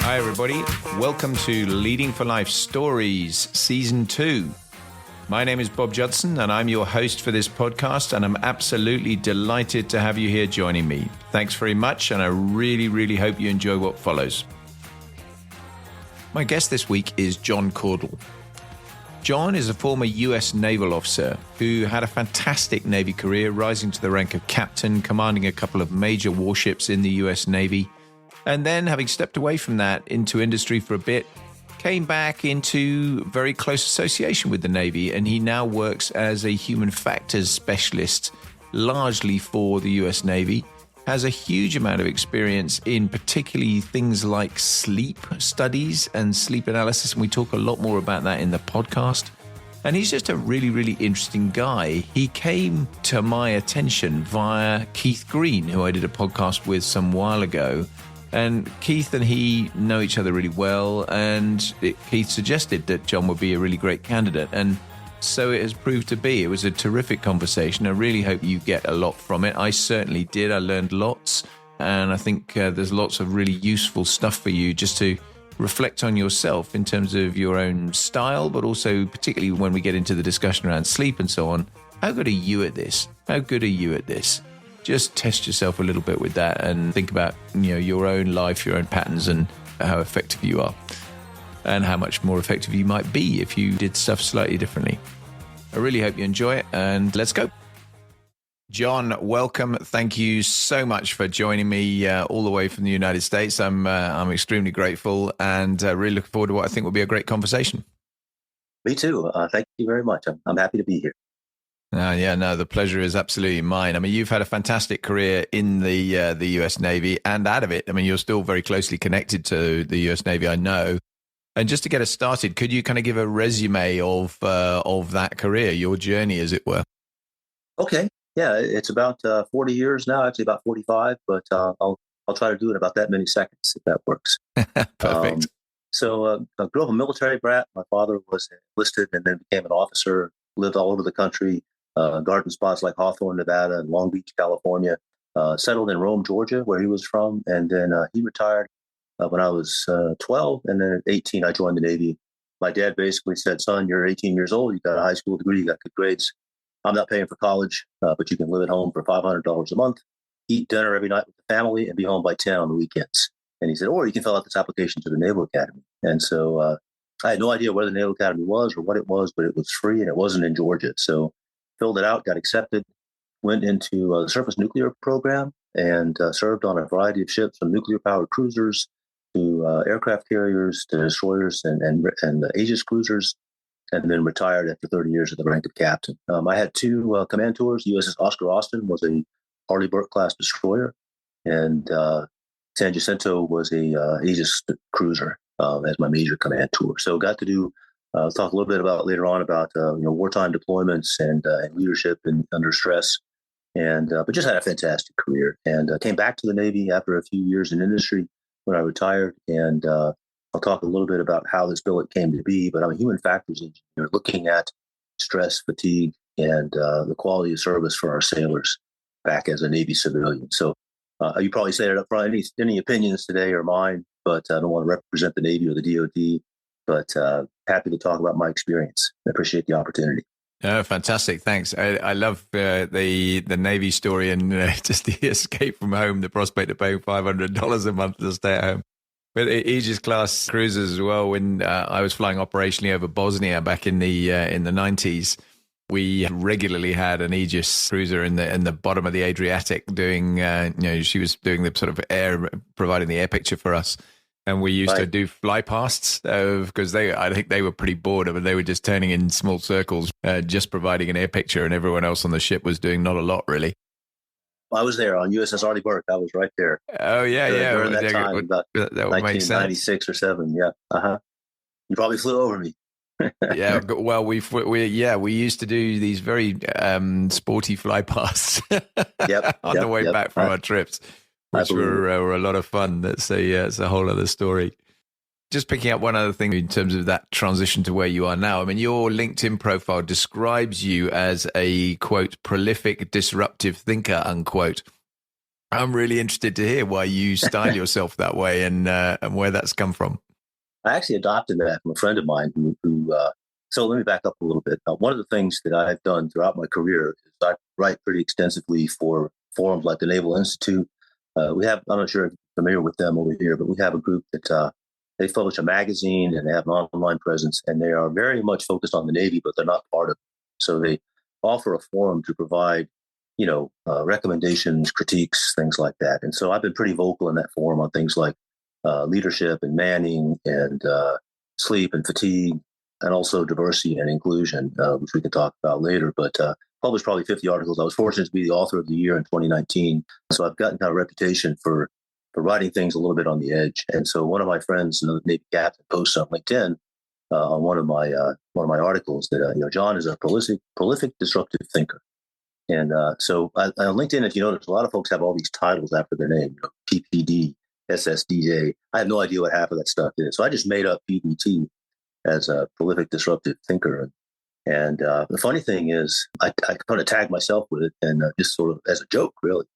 Hi, everybody. Welcome to Leading for Life Stories, Season 2. My name is Bob Judson, and I'm your host for this podcast, and I'm absolutely delighted to have you here joining me. Thanks very much, and I really hope you enjoy what follows. My guest this week is John Cordle. John is a former US Naval officer who had a fantastic Navy career, rising to the rank of captain, commanding a couple of major warships in the US Navy, and then having stepped away from that into industry for a bit, came back into very close association with the Navy, and he now works as a human factors specialist, largely for the US Navy, has a huge amount of experience in particularly things like sleep studies and sleep analysis, and we talk a lot more about that in the podcast. And he's just a really interesting guy. He came to my attention via Keith Green, who I did a podcast with some while ago. And Keith and he know each other really well, and Keith suggested that John would be a really great candidate, and so it has proved to be. It was a terrific conversation. I really hope you get a lot from it. I certainly did. I learned lots, and I think there's lots of really useful stuff for you just to reflect on yourself in terms of your own style, but also particularly when we get into the discussion around sleep and so on. How good are you at this? How good are you at this? Just test yourself a little bit with that and think about, your own life, your own patterns, and how effective you are, and how much more effective you might be if you did stuff slightly differently. I really hope you enjoy it, and let's go. John, welcome. Thank you so much for joining me all the way from the United States. I'm extremely grateful, and really looking forward to what I think will be a great conversation. Me too. Thank you very much. I'm happy to be here. The pleasure is absolutely mine. I mean, you've had a fantastic career in the US Navy and out of it. I mean, you're still very closely connected to the US Navy, I know. And just to get us started, could you kind of give a resume of that career, your journey, as it were? Okay. Yeah, it's about 40 years now, actually about 45, but I'll try to do it in about that many seconds, if that works. Perfect. I grew up a military brat. My father was enlisted and then became an officer, lived all over the country, garden spots like Hawthorne, Nevada, and Long Beach, California, settled in Rome, Georgia, where he was from. And then he retired when I was 12. And then at 18, I joined the Navy. My dad basically said, son, you're 18 years old. You got a high school degree. You got good grades. I'm not paying for college, but you can live at home for $500 a month, eat dinner every night with the family, and be home by 10 on the weekends. And he said, or you can fill out this application to the Naval Academy. And so I had no idea where the Naval Academy was or what it was, but it was free and it wasn't in Georgia. So filled it out, got accepted, went into the surface nuclear program, and served on a variety of ships, from nuclear-powered cruisers to aircraft carriers to destroyers and Aegis cruisers, and then retired after 30 years at the rank of captain. I had two command tours. USS Oscar Austin was a Harley Burke-class destroyer, and San Jacinto was a Aegis cruiser as my major command tour. So got to do talk a little bit about later on about wartime deployments and leadership and under stress, and but just had a fantastic career, and came back to the Navy after a few years in industry when I retired. And I'll talk a little bit about how this billet came to be. But I'm a human factors engineer looking at stress, fatigue, and the quality of service for our sailors back as a Navy civilian. So you probably say it up front. Any opinions today are mine, but I don't want to represent the Navy or the DoD. But happy to talk about my experience. I appreciate the opportunity. Oh, fantastic. Thanks. I love the Navy story and just the escape from home, the prospect of paying $500 a month to stay at home. But Aegis class cruisers as well. When I was flying operationally over Bosnia back in the 90s, we regularly had an Aegis cruiser in the bottom of the Adriatic doing, she was doing the sort of providing the air picture for us. And we used to do fly pasts because I think they were pretty bored of it. They were just turning in small circles, just providing an air picture, and everyone else on the ship was doing not a lot, really. I was there on USS Arleigh Burke. I was right there. Oh, yeah. During that time, about that would make sense. 1996 or 7, yeah. You probably flew over me. Yeah, well, we used to do these very sporty fly pasts on the way back from our trips, which were a lot of fun. That's a whole other story. Just picking up one other thing in terms of that transition to where you are now. I mean, your LinkedIn profile describes you as a, quote, prolific, disruptive thinker, unquote. I'm really interested to hear why you style yourself that way and where that's come from. I actually adopted that from a friend of mine so let me back up a little bit. One of the things that I've done throughout my career is I write pretty extensively for forums like the Naval Institute. I'm not sure if you're familiar with them over here, but we have a group that they publish a magazine and they have an online presence, and they are very much focused on the Navy, but they're not part of it. So they offer a forum to provide, recommendations, critiques, things like that. And so I've been pretty vocal in that forum on things like leadership and manning and sleep and fatigue, and also diversity and inclusion, which we can talk about later. But published probably 50 articles. I was fortunate to be the author of the year in 2019. So I've gotten kind of a reputation for writing things a little bit on the edge. And so one of my friends, another Navy captain, posts on LinkedIn on one of my articles that John is a prolific disruptive thinker. And so on LinkedIn, if you notice, a lot of folks have all these titles after their name, PPD, SSDA. I have no idea what half of that stuff is. So I just made up PDT as a prolific disruptive thinker. And the funny thing is, I kind of tagged myself with it, and just sort of as a joke, really.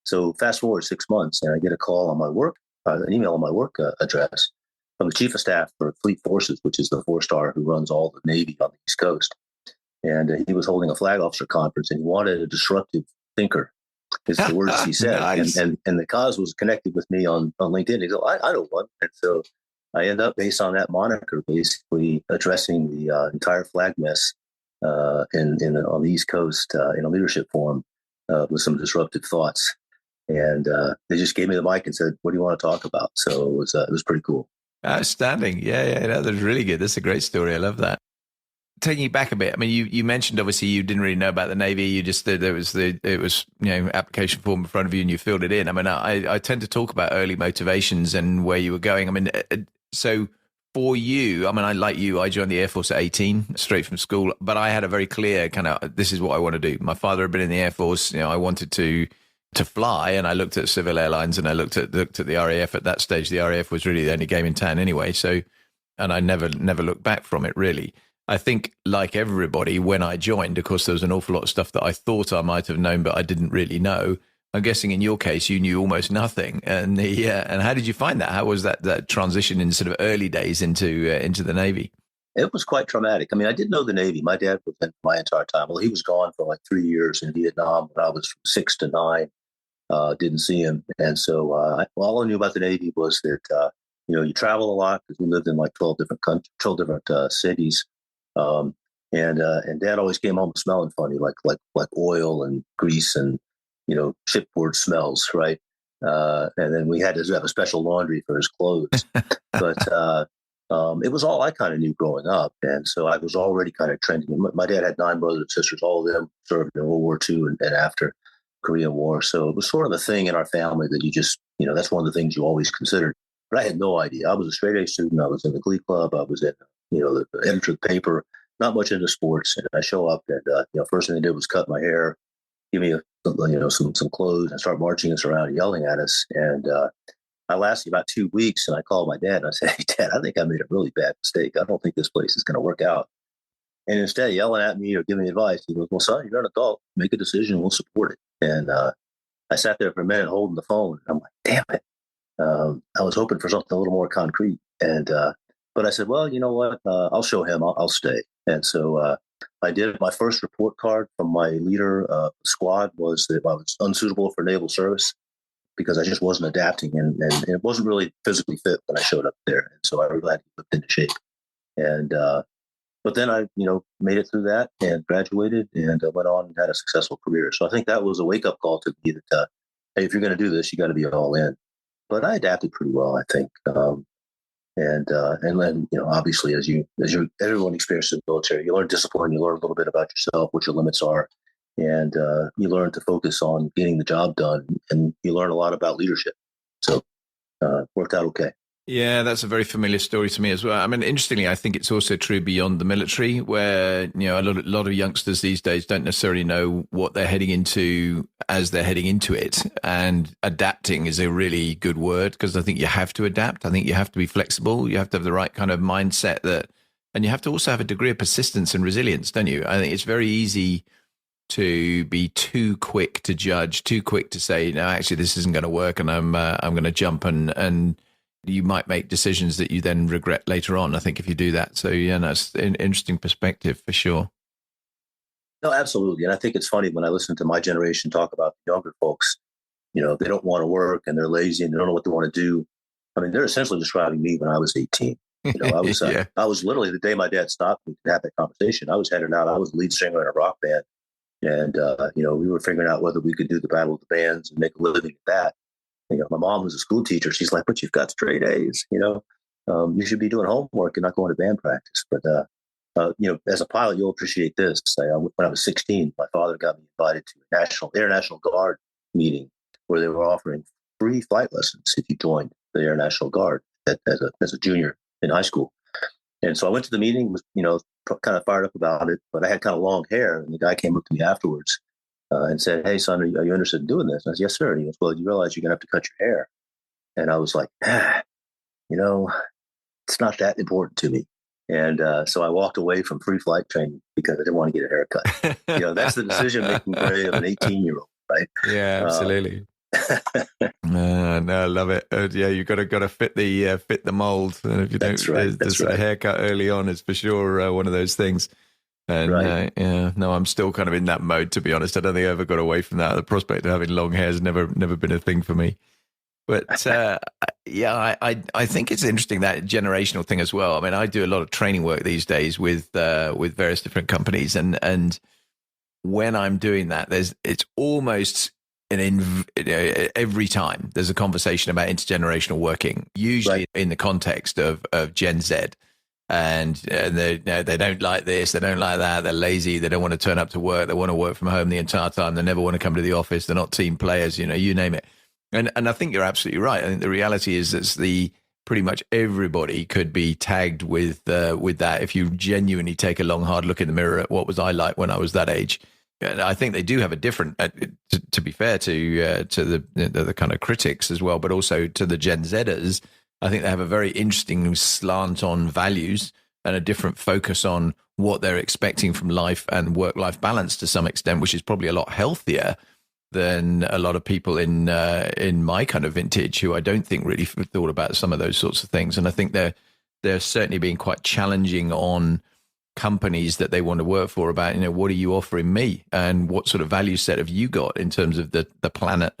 So fast forward 6 months, and I get a call on my work, an email on my work address from the Chief of Staff for Fleet Forces, which is the 4-star who runs all the Navy on the East Coast. And he was holding a flag officer conference, and he wanted a disruptive thinker. Is the words he said. Nice. And the cause was connected with me on LinkedIn. He goes, I know one. And so I end up, based on that moniker, basically addressing the entire flag mess on the East Coast in a leadership forum with some disruptive thoughts. And they just gave me the mic and said, "What do you want to talk about?" So it was pretty cool. Outstanding. Yeah, that was really good. That's a great story. I love that. Taking you back a bit, I mean, you mentioned obviously you didn't really know about the Navy. You just it was application form in front of you and you filled it in. I mean, I tend to talk about early motivations and where you were going. I mean, so for you, I mean, I joined the Air Force at 18, straight from school, but I had a very clear kind of, this is what I want to do. My father had been in the Air Force. I wanted to fly, and I looked at civil airlines and I looked at the RAF at that stage. The RAF was really the only game in town anyway. So, and I never looked back from it really. I think, like everybody, when I joined, of course, there was an awful lot of stuff that I thought I might have known, but I didn't really know. I'm guessing in your case, you knew almost nothing. And and how did you find that? How was that transition in sort of early days into the Navy? It was quite traumatic. I mean, I did know the Navy. My dad was in my entire time. Well, he was gone for like 3 years in Vietnam when I was from 6 to 9. Didn't see him. And so all I knew about the Navy was that, you travel a lot because we lived in like 12 different cities. And Dad always came home smelling funny, like oil and grease and shipboard smells, right? And then we had to have a special laundry for his clothes. But it was all I kind of knew growing up, and so I was already kind of trending. My dad had 9 brothers and sisters; all of them served in World War II and after Korean War. So it was sort of a thing in our family that you just, that's one of the things you always considered. But I had no idea. I was a straight A student. I was in the Glee Club. I was in the editor of the paper, not much into sports. And I show up and, first thing they did was cut my hair, give me some clothes and start marching us around, yelling at us. And I lasted about 2 weeks and I called my dad and I said, "Hey, Dad, I think I made a really bad mistake. I don't think this place is going to work out." And instead of yelling at me or giving me advice, he goes, "Well, son, you're an adult. Make a decision. We'll support it." And I sat there for a minute holding the phone. And I'm like, damn it. I was hoping for something a little more concrete. And but I said, well, you know what? I'll show him. I'll stay. And so I did. My first report card from my leader squad was that I was unsuitable for naval service because I just wasn't adapting and it wasn't really physically fit when I showed up there. And so I really had to get into shape. And but then I, made it through that and graduated and went on and had a successful career. So I think that was a wake up call to me that, hey, if you're going to do this, you got to be all in. But I adapted pretty well, I think. And then, obviously, as everyone experiences in the military, you learn discipline, you learn a little bit about yourself, what your limits are, and you learn to focus on getting the job done, and you learn a lot about leadership. So worked out okay. Yeah, that's a very familiar story to me as well. I mean, interestingly, I think it's also true beyond the military, where a lot of youngsters these days don't necessarily know what they're heading into as they're heading into it. And adapting is a really good word because I think you have to adapt. I think you have to be flexible. You have to have the right kind of mindset and you have to also have a degree of persistence and resilience, don't you? I think it's very easy to be too quick to judge, too quick to say, no, actually, this isn't going to work, and I'm going to jump and you might make decisions that you then regret later on, I think, if you do that. So, yeah, that's an interesting perspective for sure. No, absolutely. And I think it's funny when I listen to my generation talk about younger folks, they don't want to work and they're lazy and they don't know what they want to do. I mean, they're essentially describing me when I was 18. I was Yeah. I was literally, the day my dad stopped me to have that conversation, I was headed out. I was the lead singer in a rock band. And, we were figuring out whether we could do the Battle of the Bands and make a living at that. My mom was a school teacher. She's like, but you've got straight A's, you should be doing homework and not going to band practice. But, as a pilot, you'll appreciate this. When I was 16, my father got me invited to a Air National Guard meeting where they were offering free flight lessons if you joined the Air National Guard as a junior in high school. And so I went to the meeting, was, kind of fired up about it, but I had kind of long hair. And the guy came up to me afterwards and said, "Hey, son, are you interested in doing this?" And I said, "Yes, sir." And he goes, "Well, you realize you're going to have to cut your hair." And I was like, it's not that important to me. And so I walked away from free flight training because I didn't want to get a haircut. That's the decision-making brain of an 18-year-old, right? Yeah, absolutely. No, I love it. Yeah, you got to fit the mold. And if you don't, there's a haircut early on is for sure one of those things. And I'm still kind of in that mode, to be honest. I don't think I ever got away from that. The prospect of having long hair has never been a thing for me. But I think it's interesting, that generational thing as well. I mean, I do a lot of training work these days with various different companies, and when I'm doing that, it's almost every time there's a conversation about intergenerational working, usually in the context of Gen Z. And they don't like this, they don't like that, they're lazy, they don't want to turn up to work, they want to work from home the entire time, they never want to come to the office, they're not team players, you name it. And I think you're absolutely right. I think the reality is that pretty much everybody could be tagged with that if you genuinely take a long, hard look in the mirror at what was I like when I was that age. And I think they do have a different, to be fair to the kind of critics as well, but also to the Gen Zers. I think they have a very interesting slant on values and a different focus on what they're expecting from life and work-life balance to some extent, which is probably a lot healthier than a lot of people in my kind of vintage who I don't think really thought about some of those sorts of things. And I think they're certainly being quite challenging on companies that they want to work for about, what are you offering me and what sort of value set have you got in terms of the planet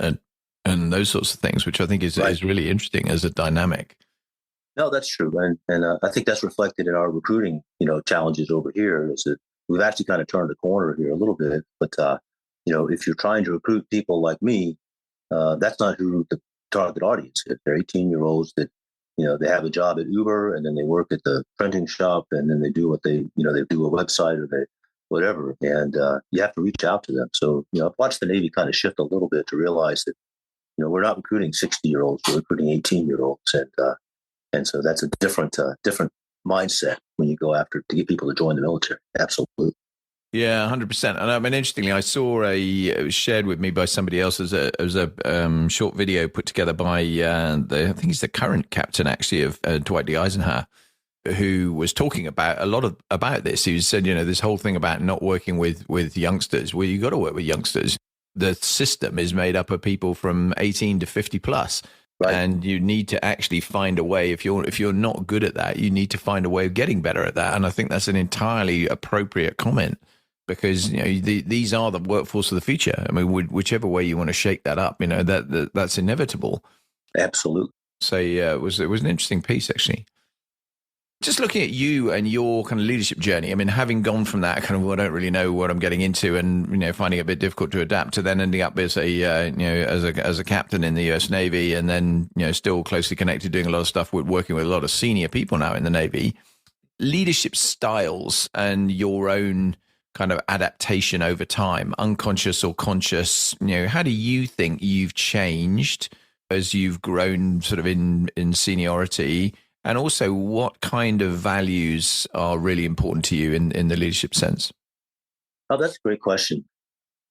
and those sorts of things, which I think is really interesting as a dynamic. No, that's true. And I think that's reflected in our recruiting, challenges over here, is that we've actually kind of turned the corner here a little bit. But, if you're trying to recruit people like me, that's not who the target audience is. They're 18-year-olds that, they have a job at Uber and then they work at the printing shop and then they do what they do a website or they whatever. And you have to reach out to them. So, I've watched the Navy kind of shift a little bit to realize that, we're not recruiting 60-year-olds, we're recruiting 18-year-olds. And so that's a different mindset when you go after to get people to join the military. Absolutely. Yeah, 100%. And I mean, interestingly, I saw it was shared with me by somebody else as a short video put together by I think he's the current captain actually of Dwight D. Eisenhower, who was talking about a lot about this. He said, this whole thing about not working with youngsters. Well, you got to work with youngsters. The system is made up of people from 18 to 50 plus. Right. And you need to actually find a way. If you're not good at that, you need to find a way of getting better at that. And I think that's an entirely appropriate comment, because these are the workforce of the future. I mean, whichever way you want to shake that up, that's inevitable. Absolutely. So yeah, it was an interesting piece actually. Just looking at you and your kind of leadership journey, I mean, having gone from that kind of, well, I don't really know what I'm getting into, and finding it a bit difficult to adapt, to then ending up as a captain in the US Navy, and then still closely connected, doing a lot of stuff with working with a lot of senior people now in the Navy. Leadership styles and your own kind of adaptation over time, unconscious or conscious. How do you think you've changed as you've grown sort of in seniority? And also, what kind of values are really important to you in the leadership sense? Oh, that's a great question.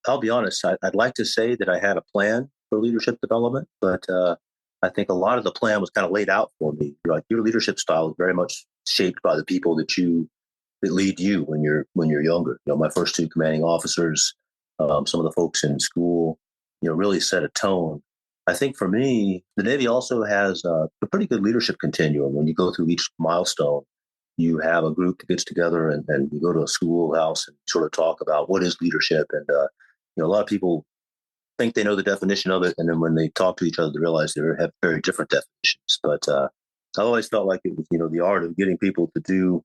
I'll be honest. I'd like to say that I had a plan for leadership development, but I think a lot of the plan was kind of laid out for me. Like your leadership style is very much shaped by the people that lead you when you're younger. My first two commanding officers, some of the folks in school, really set a tone. I think for me, the Navy also has a pretty good leadership continuum. When you go through each milestone, you have a group that gets together and you go to a schoolhouse and sort of talk about what is leadership. And a lot of people think they know the definition of it, and then when they talk to each other, they realize they have very different definitions. But I always felt like it was, the art of getting people to do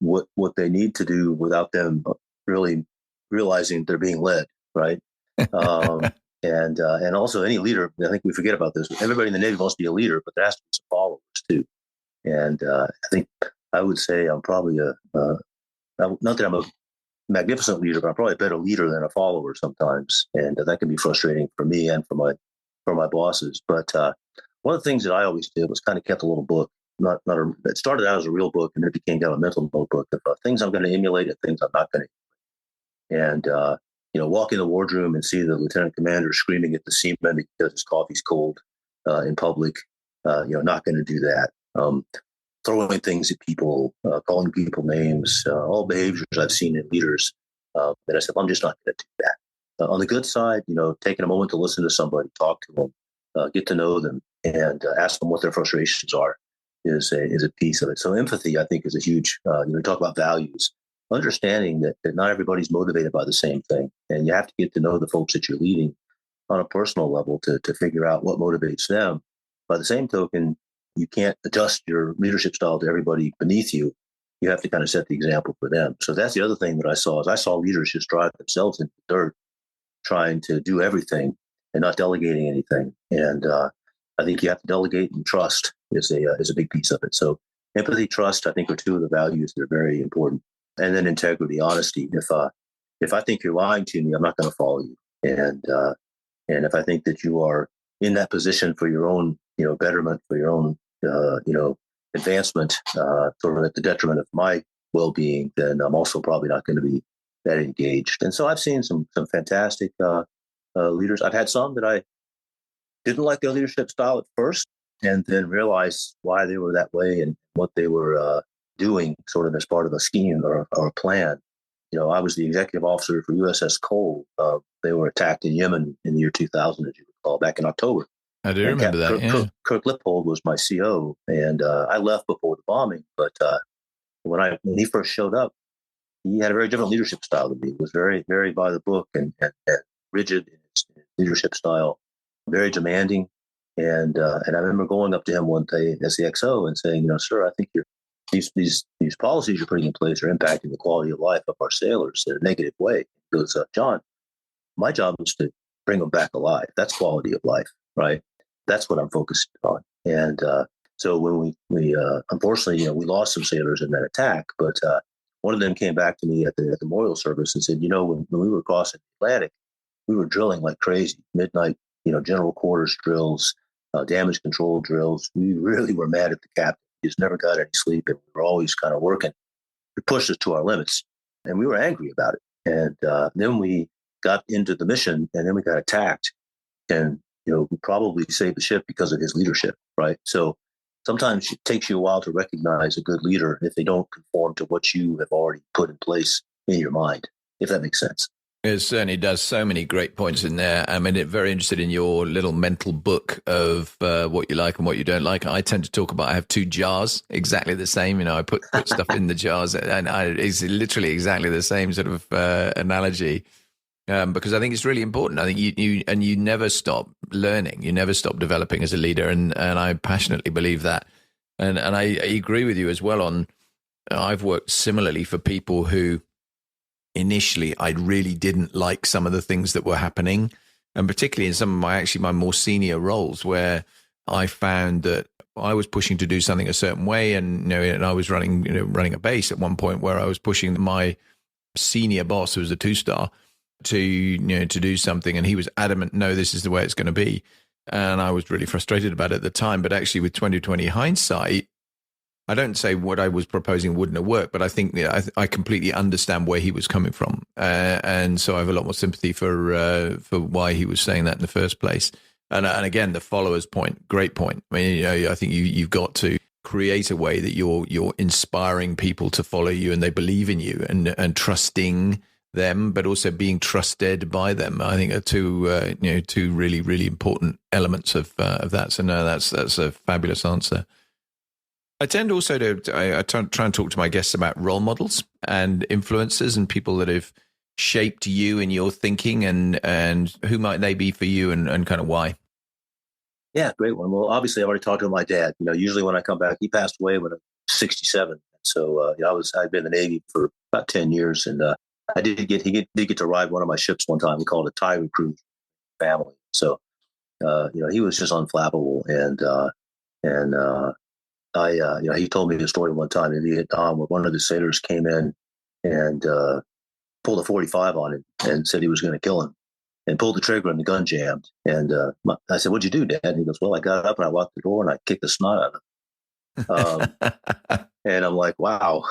what they need to do without them really realizing they're being led, right? And also any leader, I think we forget about this. Everybody in the Navy wants to be a leader, but there has to be some followers too. And I think I would say I'm probably not that I'm a magnificent leader, but I'm probably a better leader than a follower sometimes, and that can be frustrating for me and for my bosses. But one of the things that I always did was kind of kept a little book. It started out as a real book, and it became kind of a mental notebook of things I'm going to emulate and things I'm not going to. And walk in the wardroom and see the lieutenant commander screaming at the seaman because his coffee's cold in public. Not going to do that. Throwing things at people, calling people names, all behaviors I've seen in leaders that I said, I'm just not going to do that. On the good side, taking a moment to listen to somebody, talk to them, get to know them, and ask them what their frustrations are is a piece of it. So empathy, I think, is a huge, talk about values, understanding that not everybody's motivated by the same thing. And you have to get to know the folks that you're leading on a personal level to figure out what motivates them. By the same token, you can't adjust your leadership style to everybody beneath you. You have to kind of set the example for them. So that's the other thing that I saw leaders just drive themselves into the dirt, trying to do everything and not delegating anything. And I think you have to delegate, and trust is a big piece of it. So empathy, trust, I think, are two of the values that are very important. And then integrity, honesty. If I think you're lying to me, I'm not going to follow you. And if I think that you are in that position for your own, betterment, for your own, advancement, sort of at the detriment of my well-being, then I'm also probably not going to be that engaged. And so I've seen some fantastic leaders. I've had some that I didn't like their leadership style at first, and then realized why they were that way and what they were doing, sort of as part of a scheme or a plan. I was the executive officer for USS Cole. They were attacked in Yemen in the year 2000, as you recall, back in October. I do remember that. Kirk Lippold was my CO, and I left before the bombing. But when he first showed up, he had a very different leadership style than me. He was very, very by the book and rigid in his leadership style, very demanding. And I remember going up to him one day as the XO and saying, sir, I think these policies you're putting in place are impacting the quality of life of our sailors in a negative way. He goes, John, my job is to bring them back alive. That's quality of life, right? That's what I'm focused on. And so when we unfortunately, we lost some sailors in that attack, but one of them came back to me at the memorial service and said, when we were crossing the Atlantic, we were drilling like crazy, midnight, general quarters drills, damage control drills. We really were mad at the captain. He just never got any sleep, and we were always kind of working to push us to our limits. And we were angry about it. And then we got into the mission, and then we got attacked. And we probably saved the ship because of his leadership, right? So sometimes it takes you a while to recognize a good leader if they don't conform to what you have already put in place in your mind, if that makes sense. It certainly does. So many great points in there. I mean, very interested in your little mental book of what you like and what you don't like. I tend to talk about, I have two jars, exactly the same. I put stuff in the jars, and it's literally exactly the same sort of analogy. Because I think it's really important. I think you never stop learning. You never stop developing as a leader. And I passionately believe that. And I agree with you as well on, I've worked similarly for people who initially I really didn't like some of the things that were happening. And particularly in some of my more senior roles, where I found that I was pushing to do something a certain way. And, and I was running a base at one point where I was pushing my senior boss, who was a 2-star, to do something, and he was adamant, no, this is the way it's going to be. And I was really frustrated about it at the time. But actually, with 2020 hindsight, I don't say what I was proposing wouldn't have worked, but I think I completely understand where he was coming from, and so I have a lot more sympathy for why he was saying that in the first place. And again, the followers point, great point. I mean, I think you've got to create a way that you're inspiring people to follow you and they believe in you and trusting them, but also being trusted by them. I think are two really, really important elements of that. So no, that's a fabulous answer. I tend also I try and talk to my guests about role models and influencers and people that have shaped you and your thinking, and who might they be for you and kind of why? Yeah, great one. Well, obviously, I already talked to my dad. Usually when I come back, he passed away when I was 67. So I'd been in the Navy for about 10 years, and he did get to ride one of my ships one time. We called it a Tiger Cruise family. So he was just unflappable, and he told me the story one time in Vietnam where one of the sailors came in and pulled a 45 on him and said he was going to kill him, and pulled the trigger and the gun jammed. And I said, "What'd you do, Dad?" And he goes, "Well, I got up and I locked the door and I kicked the snot out of him." And I'm like, "Wow."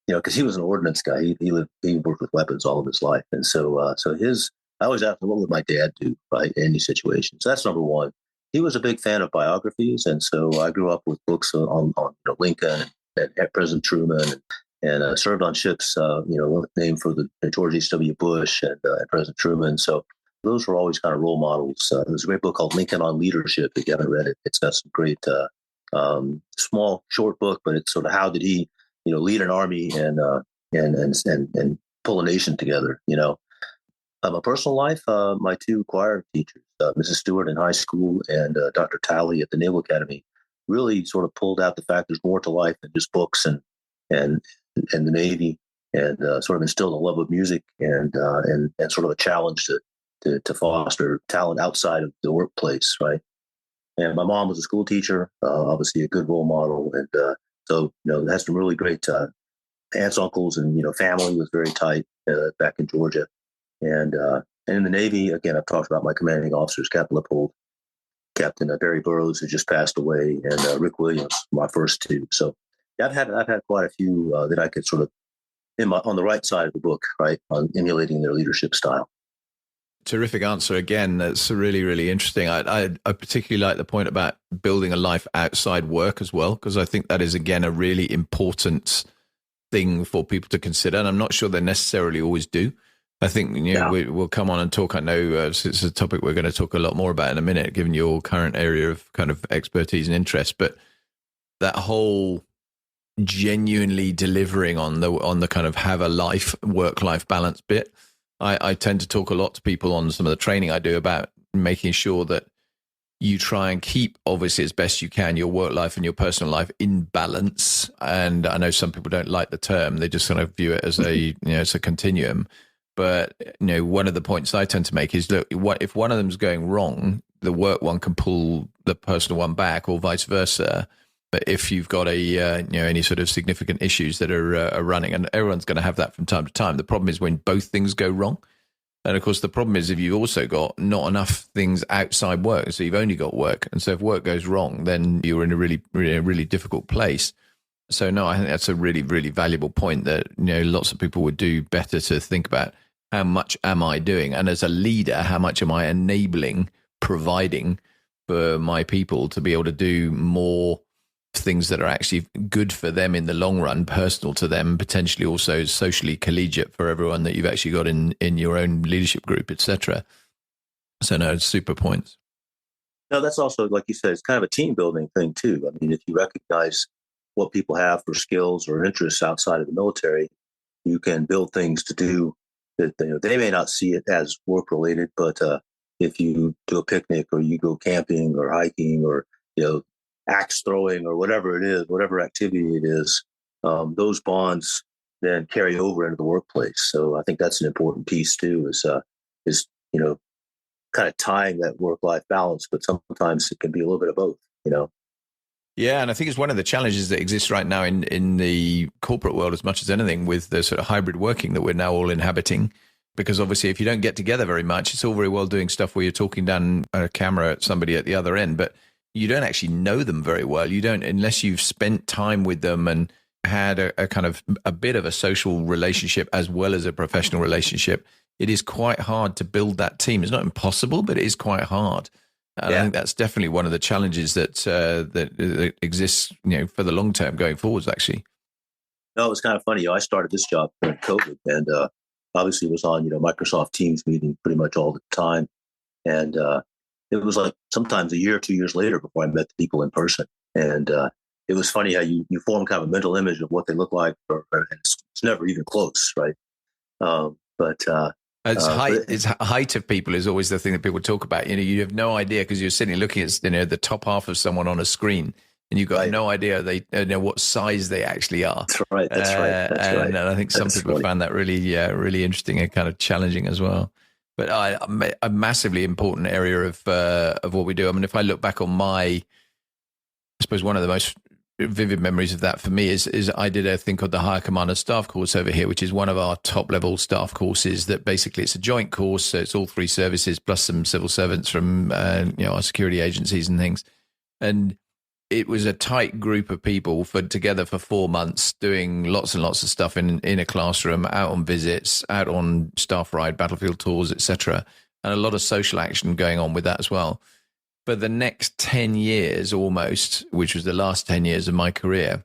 Because he was an ordnance guy. He worked with weapons all of his life, and I always asked him, what would my dad do, right, in any situation? So that's number one. He was a big fan of biographies, and so I grew up with books on Lincoln and President Truman, and served on ships, named for the George H.W. Bush and President Truman. So those were always kind of role models. There's a great book called Lincoln on Leadership. If you haven't read it, it's got some great, small, short book, but it's sort of how did he, lead an army and pull a nation together. My personal life, my two choir teachers, Mrs. Stewart in high school and Dr. Talley at the Naval Academy, really sort of pulled out the fact there's more to life than just books and the Navy, and sort of instilled a love of music and sort of a challenge to foster talent outside of the workplace, right? And my mom was a school teacher, obviously a good role model, and had some really great aunts, uncles, and family was very tight back in Georgia. And in the Navy, again, I've talked about my commanding officers, Captain Lippold, Captain Barry Burroughs, who just passed away, and Rick Williams, my first two. So I've had quite a few that I could sort of on the right side of the book, right, on emulating their leadership style. Terrific answer again. That's really, really interesting. I particularly like the point about building a life outside work as well, because I think that is, again, a really important thing for people to consider. And I'm not sure they necessarily always do. I think we'll come on and talk. I know it's a topic we're going to talk a lot more about in a minute, given your current area of kind of expertise and interest. But that whole genuinely delivering on the kind of have a life, work-life balance bit, I tend to talk a lot to people on some of the training I do about making sure that you try and keep, obviously, as best you can, your work life and your personal life in balance. And I know some people don't like the term; they just kind of view it as it's a continuum. But one of the points I tend to make is, look, if one of them's going wrong, the work one can pull the personal one back, or vice versa. But if you've got any sort of significant issues that are running, and everyone's going to have that from time to time. The problem is when both things go wrong. And of course, the problem is if you've also got not enough things outside work, so you've only got work. And so if work goes wrong, then you're in a really, really, really difficult place. So no, I think that's a really, really valuable point that, lots of people would do better to think about how much am I doing? And as a leader, how much am I enabling, providing for my people to be able to do more things that are actually good for them in the long run, personal to them, potentially also socially collegiate for everyone that you've actually got in your own leadership group, etc. So no, it's super points. No, that's also, like you said, it's kind of a team building thing too. I mean, if you recognize what people have for skills or interests outside of the military, you can build things to do that they may not see it as work related, but if you do a picnic or you go camping or hiking or axe throwing or whatever it is, whatever activity it is, those bonds then carry over into the workplace. So I think that's an important piece too, is kind of tying that work-life balance, but sometimes it can be a little bit of both, Yeah, and I think it's one of the challenges that exists right now in the corporate world as much as anything, with the sort of hybrid working that we're now all inhabiting. because obviously if you don't get together very much, it's all very well doing stuff where you're talking down a camera at somebody at the other end, but you don't actually know them very well. You don't, unless you've spent time with them and had a kind of a bit of a social relationship as well as a professional relationship. It is quite hard to build that team. It's not impossible, but it is quite hard. And I think that's definitely one of the challenges that exists, for the long term going forwards, actually. No, it was kind of funny. I started this job during COVID, and obviously was on, Microsoft Teams meeting pretty much all the time. And it was like sometimes a year or 2 years later before I met the people in person. And it was funny how you form kind of a mental image of what they look like, and it's never even close, right? It's height of people is always the thing that people talk about. You have no idea because you're sitting looking at the top half of someone on a screen, and you've got no idea they know what size they actually are. That's right. That's right. And I think some people found that really, really interesting and kind of challenging as well. But a massively important area of what we do. I mean, if I look back on I suppose one of the most vivid memories of that for me is I did a thing called the Higher Commander Staff Course over here, which is one of our top level staff courses that basically it's a joint course. So it's all three services plus some civil servants from, our security agencies and things. And it was a tight group of people together for 4 months doing lots and lots of stuff in a classroom, out on visits, out on staff ride, battlefield tours, etc. And a lot of social action going on with that as well. For the next 10 years almost, which was the last 10 years of my career,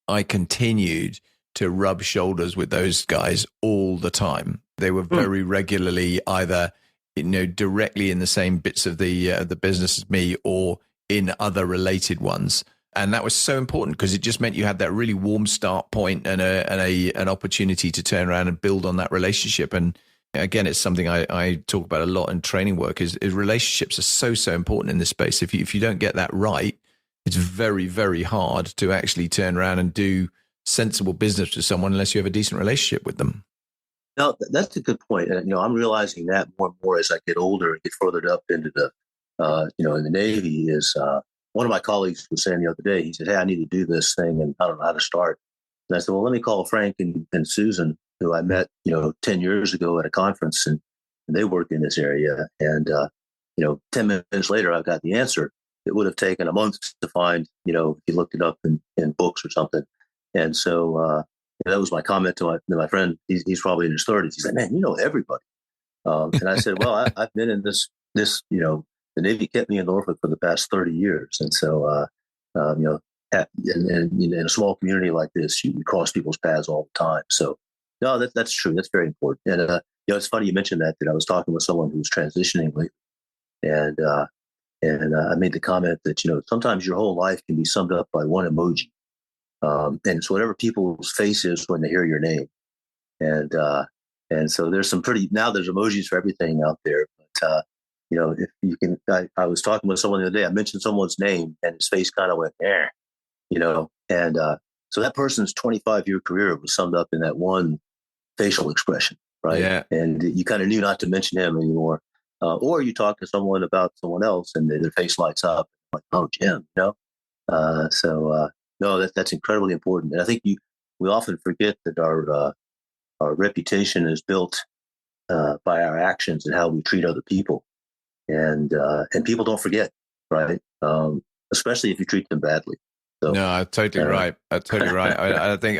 I continued to rub shoulders with those guys all the time. They were very regularly either, directly in the same bits of the business as me or in other related ones. And that was so important because it just meant you had that really warm start point and an opportunity to turn around and build on that relationship. And again, it's something I talk about a lot in training work is relationships are so important in this space. If you don't get that right, it's very, very hard to actually turn around and do sensible business with someone unless you have a decent relationship with them. No, that's a good point. And, I'm realizing that more and more as I get older and get further up into the, in the Navy is one of my colleagues was saying the other day, he said, hey, I need to do this thing and I don't know how to start. And I said, well, let me call Frank and Susan, who I met, 10 years ago at a conference, and they work in this area. And, 10 minutes later, I've got the answer. It would have taken a month to find, if you looked it up in books or something. And so that was my comment to my friend. He's probably in his 30s. He's like, man, you know everybody. And I said, well, I've been in this, the Navy kept me in Norfolk for the past 30 years. And so, in a small community like this, you cross people's paths all the time. So, no, that's true. That's very important. And, it's funny you mentioned that I was talking with someone who was transitioning lately. And I made the comment that, sometimes your whole life can be summed up by one emoji. And it's whatever people's face is when they hear your name. And so there's there's emojis for everything out there. But, if you can, I was talking with someone the other day, I mentioned someone's name and his face kind of went, and so that person's 25-year career was summed up in that one facial expression, right? Yeah. And you kind of knew not to mention him anymore. Or you talk to someone about someone else and their face lights up, like, oh, Jim, No, that's incredibly important. And I think we often forget that our reputation is built by our actions and how we treat other people. And people don't forget, right? Especially if you treat them badly. So, no, totally right. Totally right. I think,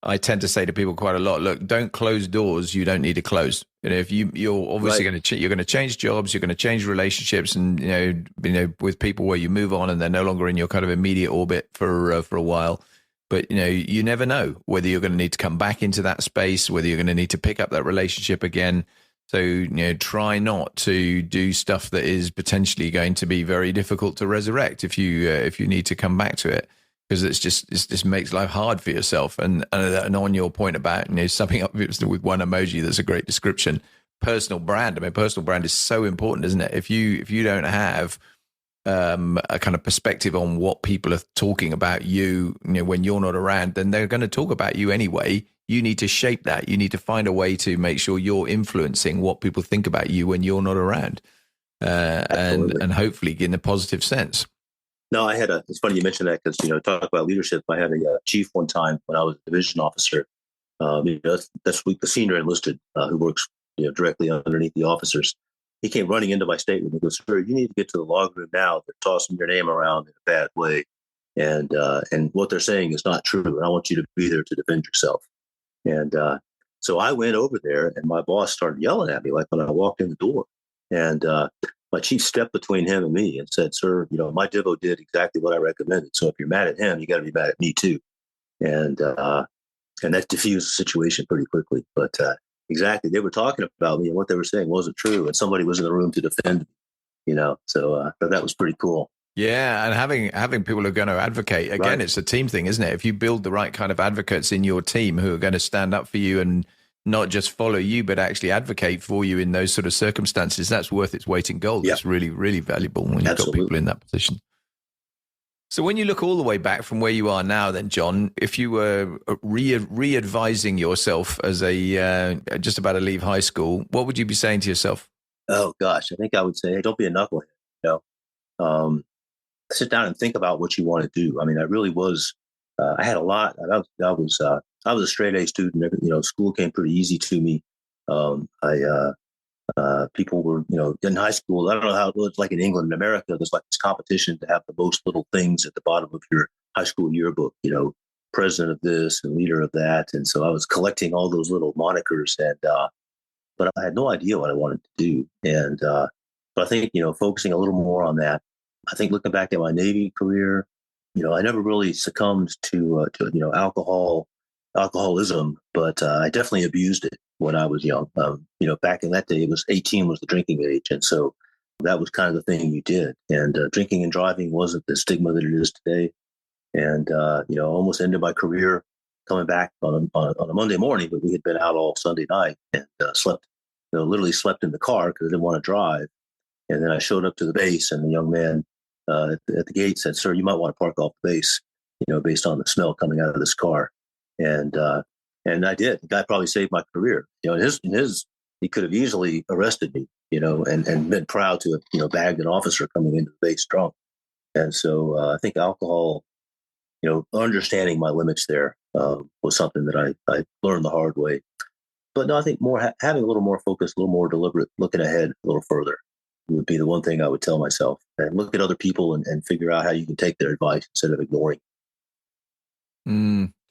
I tend to say to people quite a lot, look, don't close doors you don't need to close. If you're obviously going to, you're going to change jobs, you're going to change relationships, and with people where you move on and they're no longer in your kind of immediate orbit for a while. But you never know whether you're going to need to come back into that space, whether you're going to need to pick up that relationship again. So try not to do stuff that is potentially going to be very difficult to resurrect if you need to come back to it. Because it just makes life hard for yourself. And on your point about summing up with one emoji, that's a great description. Personal brand. Personal brand is so important, isn't it? If you don't have a kind of perspective on what people are talking about you, when you're not around, then they're going to talk about you anyway. You need to shape that. You need to find a way to make sure you're influencing what people think about you when you're not around, and hopefully in a positive sense. No, it's funny you mentioned that because, talk about leadership. I had a chief one time when I was a division officer, That's the senior enlisted who works directly underneath the officers. He came running into my stateroom and goes, "Sir, you need to get to the log room now. They're tossing your name around in a bad way, and what they're saying is not true. And I want you to be there to defend yourself." And so I went over there, and my boss started yelling at me like when I walked in the door. And my chief stepped between him and me and said, "Sir, my Divo did exactly what I recommended. So if you're mad at him, you got to be mad at me too." And that diffused the situation pretty quickly. But exactly, they were talking about me, and what they were saying wasn't true, and somebody was in the room to defend me. So that was pretty cool. Yeah, and having people who are going to advocate, again, right. It's a team thing, isn't it? If you build the right kind of advocates in your team who are going to stand up for you and not just follow you, but actually advocate for you in those sort of circumstances, that's worth its weight in gold. It's really, really valuable when you've got people in that position. So when you look all the way back from where you are now, then, John, if you were re-advising yourself as just about to leave high school, what would you be saying to yourself? Oh, gosh, I think I would say, hey, don't be a knucklehead, sit down and think about what you want to do. I mean, I really was, I had a lot. I was a straight A student. School came pretty easy to me. People were, in high school, I don't know how it was like in England and America. There's like this competition to have the most little things at the bottom of your high school yearbook, president of this and leader of that. And so I was collecting all those little monikers, but I had no idea what I wanted to do. And, but I think, focusing a little more on that, I think looking back at my Navy career, I never really succumbed to alcoholism, but I definitely abused it when I was young. Back in that day, it was 18 was the drinking age. And so that was kind of the thing you did. And drinking and driving wasn't the stigma that it is today. And, almost ended my career coming back on a Monday morning, but we had been out all Sunday night and literally slept in the car because I didn't want to drive. And then I showed up to the base, and the young man at the gate said, "Sir, you might want to park off the base, based on the smell coming out of this car." And I did. The guy probably saved my career. He could have easily arrested me, and been proud to have, bagged an officer coming into the base drunk. And so I think alcohol, understanding my limits there was something that I learned the hard way. But no, I think having a little more focus, a little more deliberate, looking ahead a little further would be the one thing I would tell myself. And look at other people and figure out how you can take their advice instead of ignoring.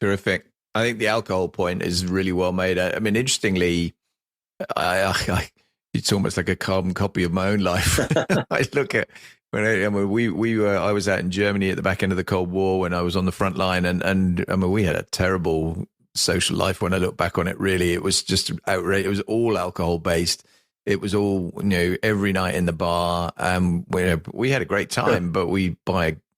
Terrific. I think the alcohol point is really well made. I mean, interestingly, it's almost like a carbon copy of my own life. I look at I was out in Germany at the back end of the Cold War when I was on the front line, and I mean, we had a terrible social life. When I look back on it, really, it was just outrageous. It was all alcohol based. It was all, every night in the bar. We had a great time, but we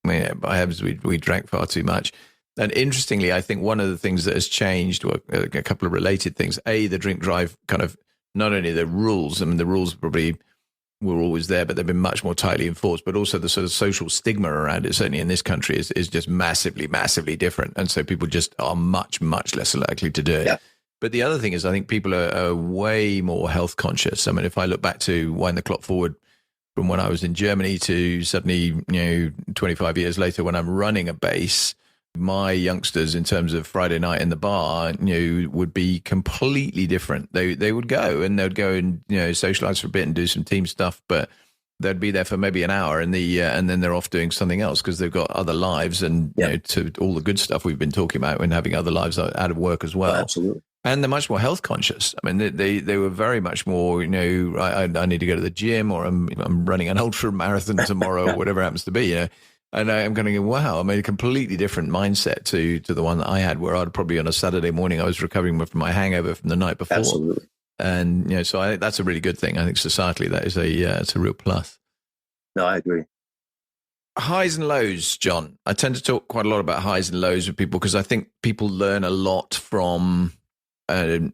we drank far too much. And interestingly, I think one of the things that has changed, a couple of related things. The drink drive kind of, not only the rules, I mean, the rules probably were always there, but they've been much more tightly enforced, but also the sort of social stigma around it, certainly in this country, is just massively, massively different. And so people just are much, much less likely to do it. Yeah. But the other thing is, I think people are way more health conscious. I mean, if I look back to wind the clock forward from when I was in Germany to suddenly, 25 years later when I'm running a base, my youngsters, in terms of Friday night in the bar, would be completely different. They would go and socialize for a bit and do some team stuff, but they'd be there for maybe an hour and then they're off doing something else because they've got other lives and to all the good stuff we've been talking about and having other lives out of work as well. Oh, absolutely. And they're much more health conscious. I mean, they were very much more, I need to go to the gym, or I'm running an ultra marathon tomorrow, or whatever it happens to be, And I'm going to go, wow, I made a completely different mindset to the one that I had, where I'd probably on a Saturday morning, I was recovering from my hangover from the night before. Absolutely. And, so I think that's a really good thing. I think societally that is it's a real plus. No, I agree. Highs and lows, John. I tend to talk quite a lot about highs and lows with people because I think people learn a lot from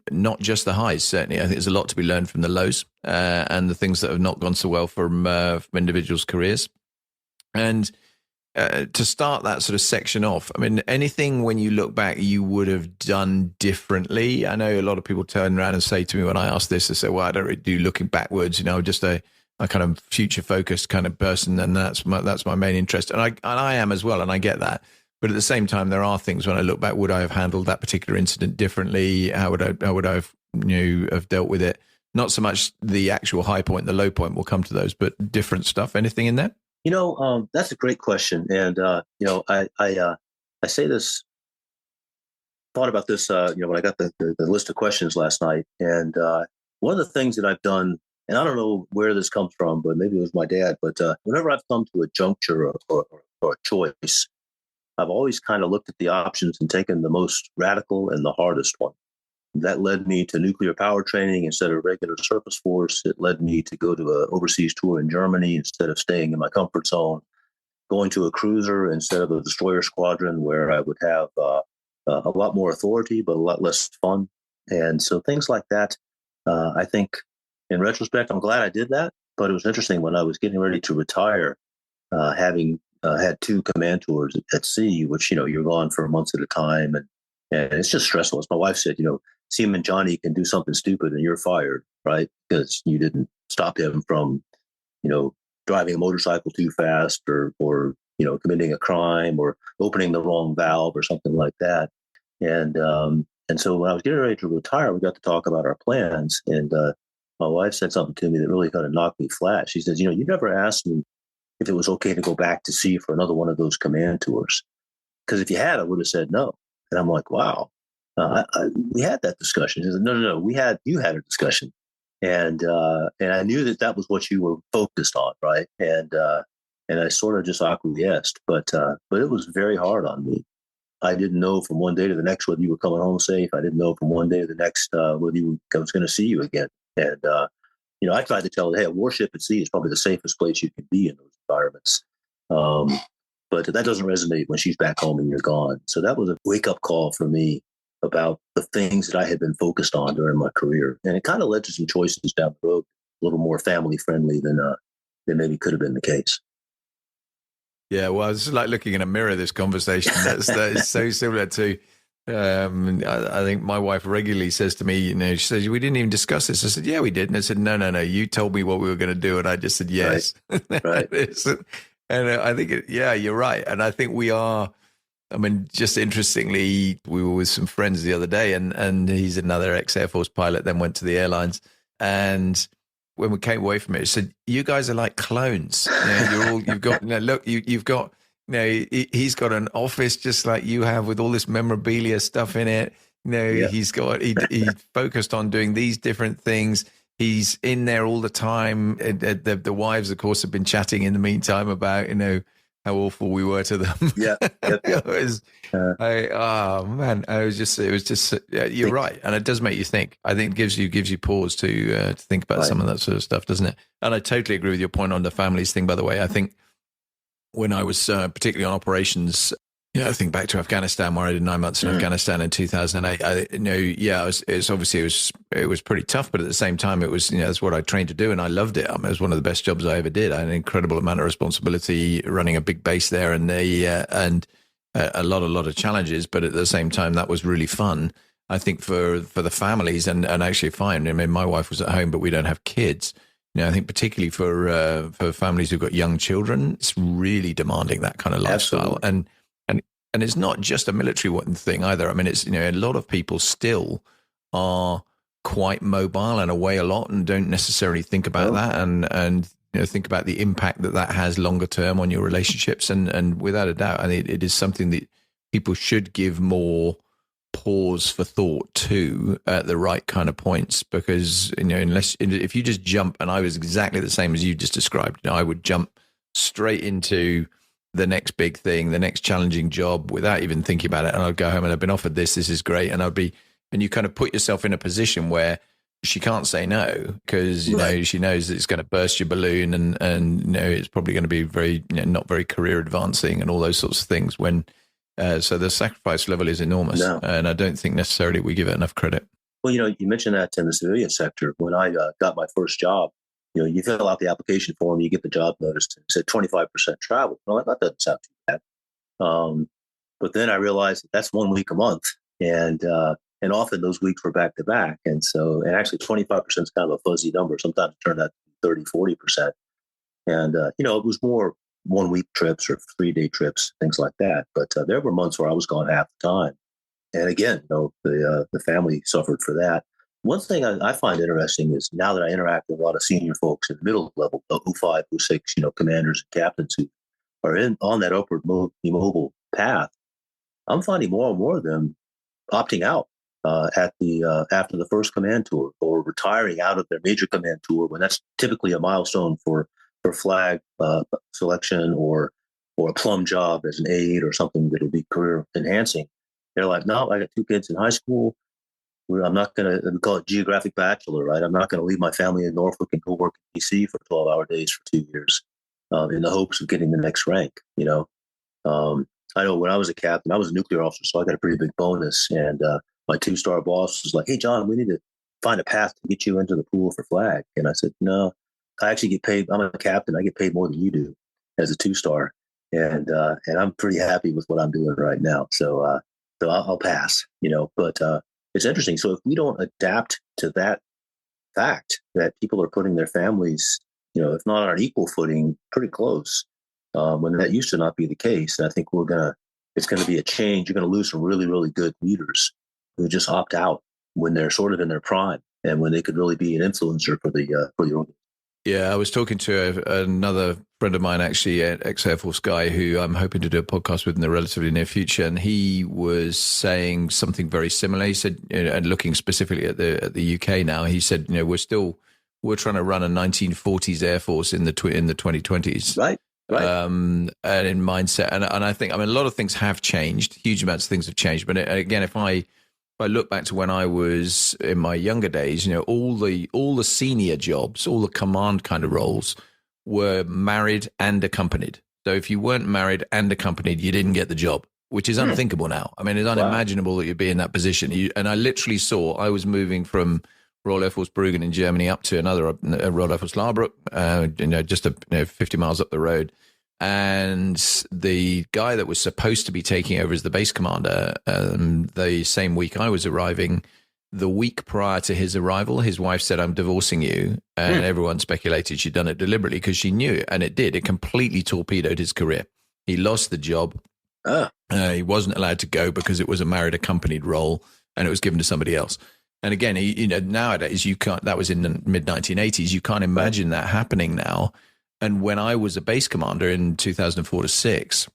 not just the highs, certainly. I think there's a lot to be learned from the lows and the things that have not gone so well from individuals' careers. And to start that sort of section off, I mean, anything when you look back you would have done differently? I know a lot of people turn around and say to me when I ask this, they say, well, I don't really do looking backwards, just a kind of future focused kind of person, and that's my main interest. And I am as well, and I get that. But at the same time, there are things when I look back, would I have handled that particular incident differently? How would I have, have dealt with it? Not so much the actual high point, the low point, we'll come to those, but different stuff. Anything in there? That's a great question. And, I say this, thought about this, when I got the list of questions last night. And one of the things that I've done, and I don't know where this comes from, but maybe it was my dad, but whenever I've come to a juncture or a choice, I've always kind of looked at the options and taken the most radical and the hardest one. That led me to nuclear power training instead of regular surface force. It led me to go to an overseas tour in Germany instead of staying in my comfort zone, going to a cruiser instead of a destroyer squadron where I would have a lot more authority, but a lot less fun. And so things like that, I think in retrospect, I'm glad I did that. But it was interesting when I was getting ready to retire, having had 2 command tours at sea, which, you're gone for months at a time. And it's just stressful. As my wife said, Seaman Johnny can do something stupid and you're fired, right? Because you didn't stop him from, driving a motorcycle too fast or committing a crime or opening the wrong valve or something like that. And so when I was getting ready to retire, we got to talk about our plans. And my wife said something to me that really kind of knocked me flat. She says, you never asked me if it was okay to go back to sea for another one of those command tours. Because if you had, I would have said no. And I'm like, wow, we had that discussion. She said, no, you had a discussion. And I knew that was what you were focused on. Right. And I sort of just acquiesced, but it was very hard on me. I didn't know from one day to the next whether you were coming home safe. I didn't know from one day to the next whether I was going to see you again. And I tried to tell her, hey, a warship at sea is probably the safest place you can be in those environments. But that doesn't resonate when she's back home and you're gone. So that was a wake-up call for me about the things that I had been focused on during my career. And it kind of led to some choices down the road, a little more family-friendly than maybe could have been the case. Yeah, well, it's like looking in a mirror, this conversation. That is so similar to, I think my wife regularly says to me, she says, we didn't even discuss this. I said, yeah, we did. And I said, no, you told me what we were going to do. And I just said, yes. Right. And I think, you're right. And I think we are, just interestingly, we were with some friends the other day and he's another ex-Air Force pilot, then went to the airlines. And when we came away from it, he said, you guys are like clones. You've got, you've got, he's got an office just like you have with all this memorabilia stuff in it. He's focused on doing these different things. He's in there all the time. The wives, of course, have been chatting in the meantime about, how awful we were to them. Yeah. Yep. It was, you're right. And it does make you think. I think it gives you pause to think about some of that sort of stuff, doesn't it? And I totally agree with your point on the families thing, by the way. I think when I was particularly on operations, I think back to Afghanistan, where I did 9 months in Afghanistan in 2008. It was pretty tough, but at the same time, it was, that's what I trained to do. And I loved it. It was one of the best jobs I ever did. I had an incredible amount of responsibility running a big base there and a lot of challenges. But at the same time, that was really fun. I think for the families and actually fine. My wife was at home, but we don't have kids. I think particularly for families who've got young children, it's really demanding that kind of lifestyle. Absolutely. And it's not just a military thing either. It's, a lot of people still are quite mobile and away a lot and don't necessarily think about that and think about the impact that has longer term on your relationships. And without a doubt, I think it is something that people should give more pause for thought to at the right kind of points, because, if you just jump, and I was exactly the same as you just described, I would jump straight into the next big thing, the next challenging job without even thinking about it. And I'd go home and I've been offered this is great. And and you kind of put yourself in a position where she can't say no because, she knows that it's going to burst your balloon and it's probably going to be very, not very career advancing and all those sorts of things so the sacrifice level is enormous. No. And I don't think necessarily we give it enough credit. Well, you mentioned that in the civilian sector. When I got my first job, you fill out the application form, you get the job notice, and it said 25% travel. Well, that doesn't sound too bad. But then I realized that's 1 week a month. And often those weeks were back to back. And actually 25% is kind of a fuzzy number. Sometimes it turned out to be 30, 40%. And, it was more 1 week trips or 3-day trips, things like that. But there were months where I was gone half the time. And again, the family suffered for that. One thing I find interesting is now that I interact with a lot of senior folks in the middle level, 05, 06, commanders and captains who are on that upward immobile path, I'm finding more and more of them opting out after the first command tour, or retiring out of their major command tour when that's typically a milestone for flag selection or a plum job as an aide or something that will be career enhancing. They're like, no, I got 2 kids in high school. I'm not going to call it geographic bachelor, right? I'm not going to leave my family in Norfolk and go work in DC for 12-hour days for 2 years in the hopes of getting the next rank. I know when I was a captain, I was a nuclear officer, so I got a pretty big bonus. And my 2-star boss was like, hey, John, we need to find a path to get you into the pool for flag. And I said, no, I actually get paid. I'm a captain. I get paid more than you do as a 2-star. And I'm pretty happy with what I'm doing right now. So I'll pass, but it's interesting. So if we don't adapt to that fact that people are putting their families, if not on an equal footing, pretty close, when that used to not be the case, I think it's going to be a change. You're going to lose some really, really good leaders who just opt out when they're sort of in their prime and when they could really be an influencer for the organization. Yeah, I was talking to another friend of mine, actually, an ex-Air Force guy who I'm hoping to do a podcast with in the relatively near future, and he was saying something very similar. He said, and looking specifically at the UK now, he said, we're trying to run a 1940s Air Force in the 2020s, right? And in mindset, and I think, a lot of things have changed. Huge amounts of things have changed, but again, if I look back to when I was in my younger days, all the senior jobs, all the command kind of roles were married and accompanied. So if you weren't married and accompanied, you didn't get the job, which is unthinkable now. It's unimaginable that you'd be in that position. And I literally I was moving from Royal Air Force Bruggen in Germany up to another Royal Air Force Larbrook, just 50 miles up the road. And the guy that was supposed to be taking over as the base commander, the same week I was arriving, the week prior to his arrival, his wife said, I'm divorcing you. And everyone speculated she'd done it deliberately because she knew, and it did. It completely torpedoed his career. He lost the job. He wasn't allowed to go because it was a married accompanied role and it was given to somebody else. And again, nowadays you can't, that was in the mid 1980s. You can't imagine that happening now. And when I was a base commander in 2004 to 6,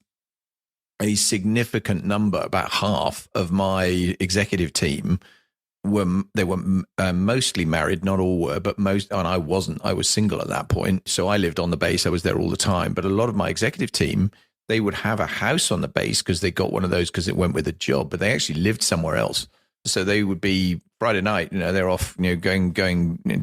a significant number, about half of my executive team were mostly married. Not all were, but most. And I wasn't. I was single at that point, so I lived on the base. I was there all the time. But a lot of my executive team, they would have a house on the base because they got one of those because it went with a job. But they actually lived somewhere else. So they would be Friday night. They're off. Going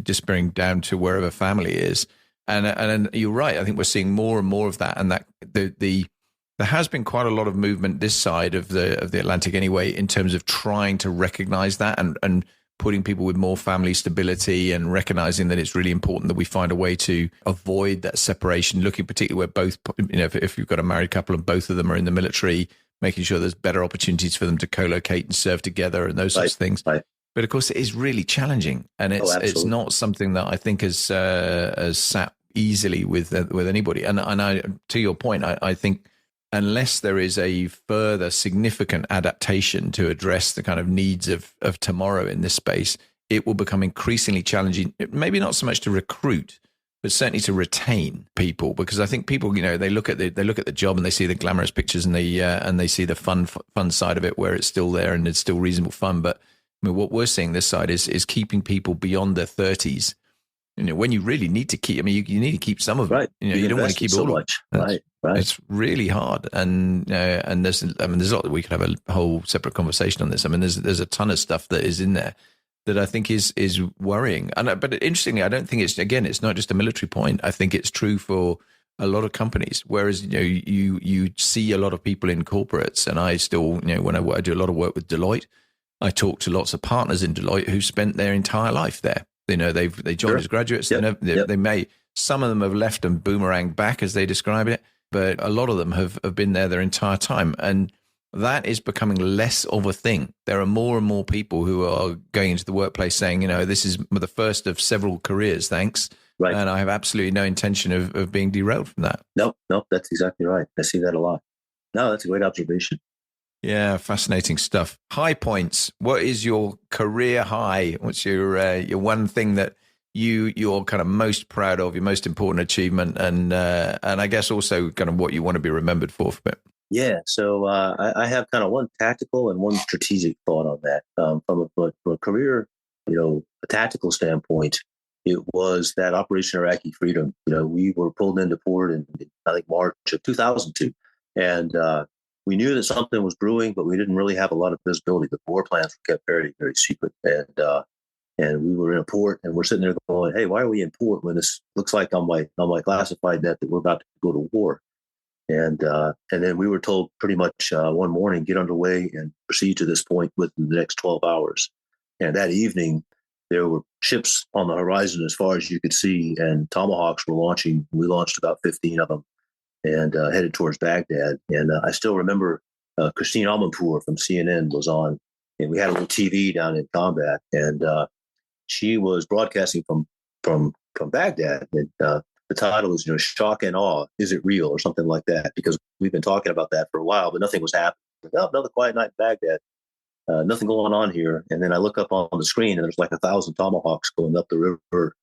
disappearing down to wherever family is. And you're right. I think we're seeing more and more of that, and that there has been quite a lot of movement this side of the Atlantic anyway, in terms of trying to recognize that and putting people with more family stability and recognizing that it's really important that we find a way to avoid that separation. Looking particularly where both, if you've got a married couple and both of them are in the military, making sure there's better opportunities for them to co-locate and serve together and those sorts of things. Right. But of course, it is really challenging, and it's not something that I think has sat easily with anybody. And I, to your point, I think unless there is a further significant adaptation to address the kind of needs of tomorrow in this space, it will become increasingly challenging. Maybe not so much to recruit, but certainly to retain people, because I think people, they look at the job and they see the glamorous pictures and they see the fun side of it where it's still there and it's still reasonable fun, but what we're seeing this side is keeping people beyond their 30s. When you really need to keep, you need to keep some of them. Right. You don't want to keep so all much. of them. Right. It's really hard, and there's a lot that we could have a whole separate conversation on this. There's a ton of stuff that is in there that I think is worrying. But interestingly, I don't think it's not just a military point. I think it's true for a lot of companies. Whereas you see a lot of people in corporates, and I still when I do a lot of work with Deloitte. I talk to lots of partners in Deloitte who spent their entire life there. They joined as graduates. Yep. They may, some of them have left and boomeranged back, as they describe it, but a lot of them have been there their entire time. And that is becoming less of a thing. There are more and more people who are going into the workplace saying, this is the first of several careers, thanks. Right. And I have absolutely no intention of being derailed from that. Nope. That's exactly right. I see that a lot. No, that's a great observation. Yeah, fascinating stuff. High points. What is your career high? What's your one thing that you're kind of most proud of, your most important achievement, and I guess also kind of what you want to be remembered for it? Yeah. So I have kind of one tactical and one strategic thought on that. From a career, a tactical standpoint, it was that Operation Iraqi Freedom. We were pulled into port in, I think, March of 2002, and we knew that something was brewing, but we didn't really have a lot of visibility. The war plans were kept very, very secret, and we were in a port, and we're sitting there going, "Hey, why are we in port when this looks like on my classified net that we're about to go to war?" And then we were told pretty much one morning, get underway and proceed to this point within the next 12 hours. And that evening, there were ships on the horizon as far as you could see, and Tomahawks were launching. We launched about 15 of them and headed towards Baghdad. And I still remember Christine Amanpour from CNN was on, and we had a little TV down in combat, and she was broadcasting from Baghdad. And the title is, Shock and Awe. Is it real, or something like that? Because we've been talking about that for a while, but nothing was happening. Like, oh, another quiet night in Baghdad. Nothing going on here. And then I look up on the screen, and there's like 1,000 Tomahawks going up the river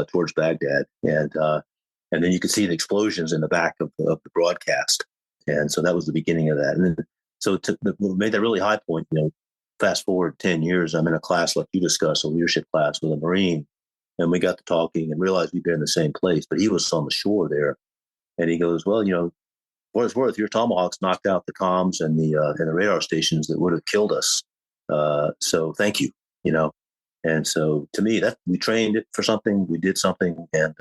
towards Baghdad, and then you could see the explosions in the back of the broadcast. And so that was the beginning of that. And then what made that really high point, fast forward 10 years, I'm in a class like you discussed, a leadership class with a Marine, and we got to talking and realized we'd been in the same place, but he was on the shore there. And he goes, well, what it's worth, your Tomahawks knocked out the comms and the radar stations that would have killed us. So thank you, And so to me, that we trained it for something, we did something. And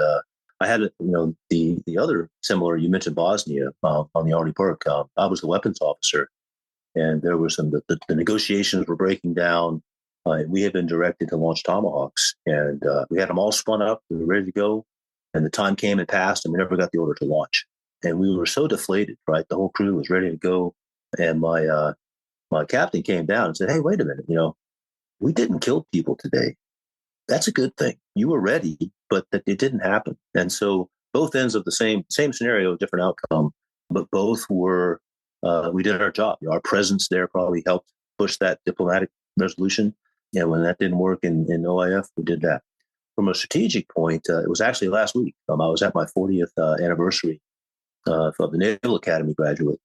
I had, the other similar, you mentioned Bosnia on the Army Perk. I was the weapons officer, and there was the negotiations were breaking down. We had been directed to launch Tomahawks, and we had them all spun up. We were ready to go, and the time came and passed, and we never got the order to launch. And we were so deflated, right? The whole crew was ready to go, and my captain came down and said, "Hey, wait a minute, we didn't kill people today. That's a good thing. You were ready, but that it didn't happen." And so both ends of the same scenario, different outcome, but both were, we did our job. Our presence there probably helped push that diplomatic resolution. Yeah, when that didn't work in OIF, we did that. From a strategic point, it was actually last week. I was at my 40th anniversary of the Naval Academy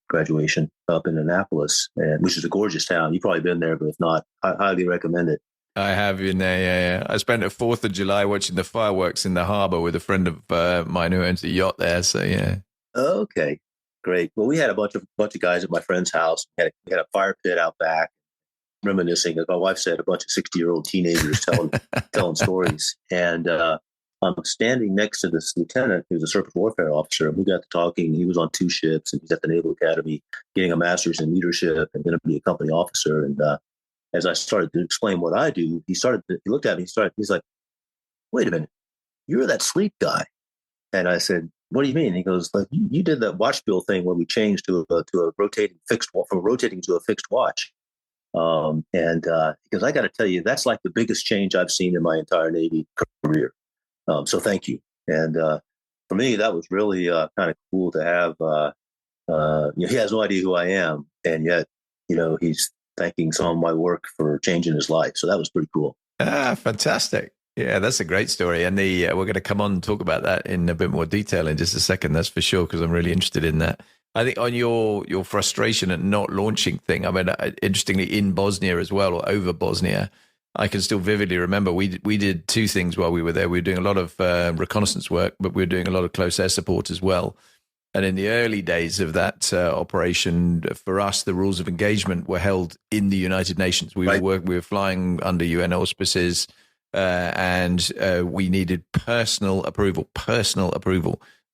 graduation up in Annapolis, which is a gorgeous town. You've probably been there, but if not, I highly recommend it. I have been there, yeah. I spent the 4th of July watching the fireworks in the harbor with a friend of mine who owns a yacht there, so yeah. Okay, great. Well, we had a bunch of guys at my friend's house. We had a fire pit out back, reminiscing, as my wife said, a bunch of 60-year-old teenagers telling stories. And I'm standing next to this lieutenant who's a surface warfare officer. And we got to talking. He was on 2 ships, and he's at the Naval Academy getting a master's in leadership and going to be a company officer. And as I started to explain what I do, he looked at me, he's like, "Wait a minute, you're that sleep guy." And I said, "What do you mean?" He goes, "Like you did that watch bill thing where we changed to a rotating from rotating to a fixed watch." Because I got to tell you, that's like the biggest change I've seen in my entire Navy career. So thank you. And for me, that was really kind of cool to have. He has no idea who I am, and yet, he's thanking some of my work for changing his life. So that was pretty cool. Ah, fantastic. Yeah, that's a great story. And we're going to come on and talk about that in a bit more detail in just a second. That's for sure, because I'm really interested in that. I think on your frustration at not launching thing, I mean, interestingly, in Bosnia as well, or over Bosnia, I can still vividly remember we did 2 things while we were there. We were doing a lot of reconnaissance work, but we were doing a lot of close air support as well. And in the early days of that operation, for us, the rules of engagement were held in the United Nations. We were flying under UN auspices, and we needed personal approval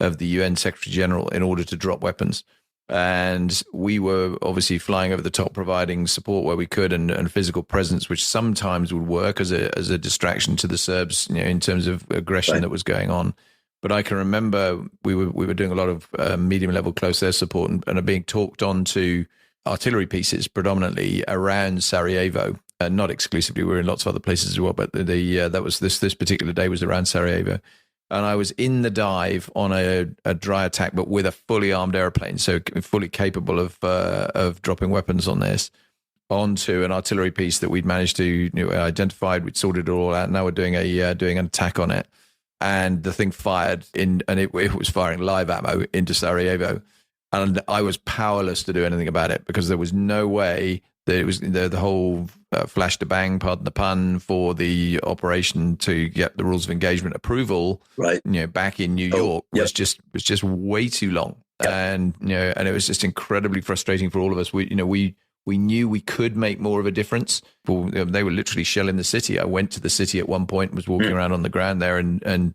of the UN Secretary General in order to drop weapons. And we were obviously flying over the top, providing support where we could, and physical presence, which sometimes would work as a distraction to the Serbs, in terms of aggression that was going on. But I can remember we were doing a lot of medium level close air support and are being talked on to artillery pieces predominantly around Sarajevo. Not exclusively, we were in lots of other places as well, but that was this particular day was around Sarajevo. and I was in the dive on a dry attack, but with a fully armed airplane, so fully capable of dropping weapons on this, onto an artillery piece that we'd managed to identified. We'd sorted it all out. Now we're doing an attack on it, and the thing fired and it was firing live ammo into Sarajevo, and I was powerless to do anything about it because there was no way that it was the whole flash to bang, pardon the pun, for the operation to get the rules of engagement approval, right? Back in New York was just way too long, and and it was just incredibly frustrating for all of us. We knew we could make more of a difference. They were literally shelling the city. I went to the city at one point, was walking around on the ground there, and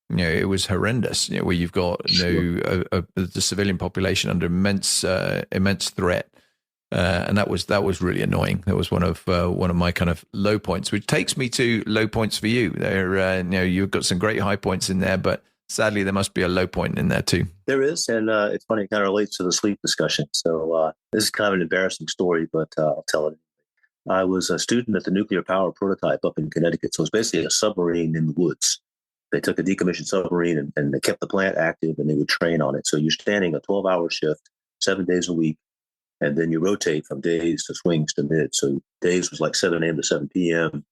it was horrendous. Where you've got the civilian population under immense threat. And that was really annoying. That was one of my kind of low points, which takes me to low points for you. There, you've got some great high points in there, but sadly there must be a low point in there too. There is, and it's funny. It kind of relates to the sleep discussion. So this is kind of an embarrassing story, but I'll tell it. I was a student at the nuclear power prototype up in Connecticut. So it was basically a submarine in the woods. They took a decommissioned submarine and they kept the plant active, and they would train on it. So you're standing a 12-hour shift, 7 days a week. And then you rotate from days to swings to mid. So days was like 7 a.m. to 7 p.m.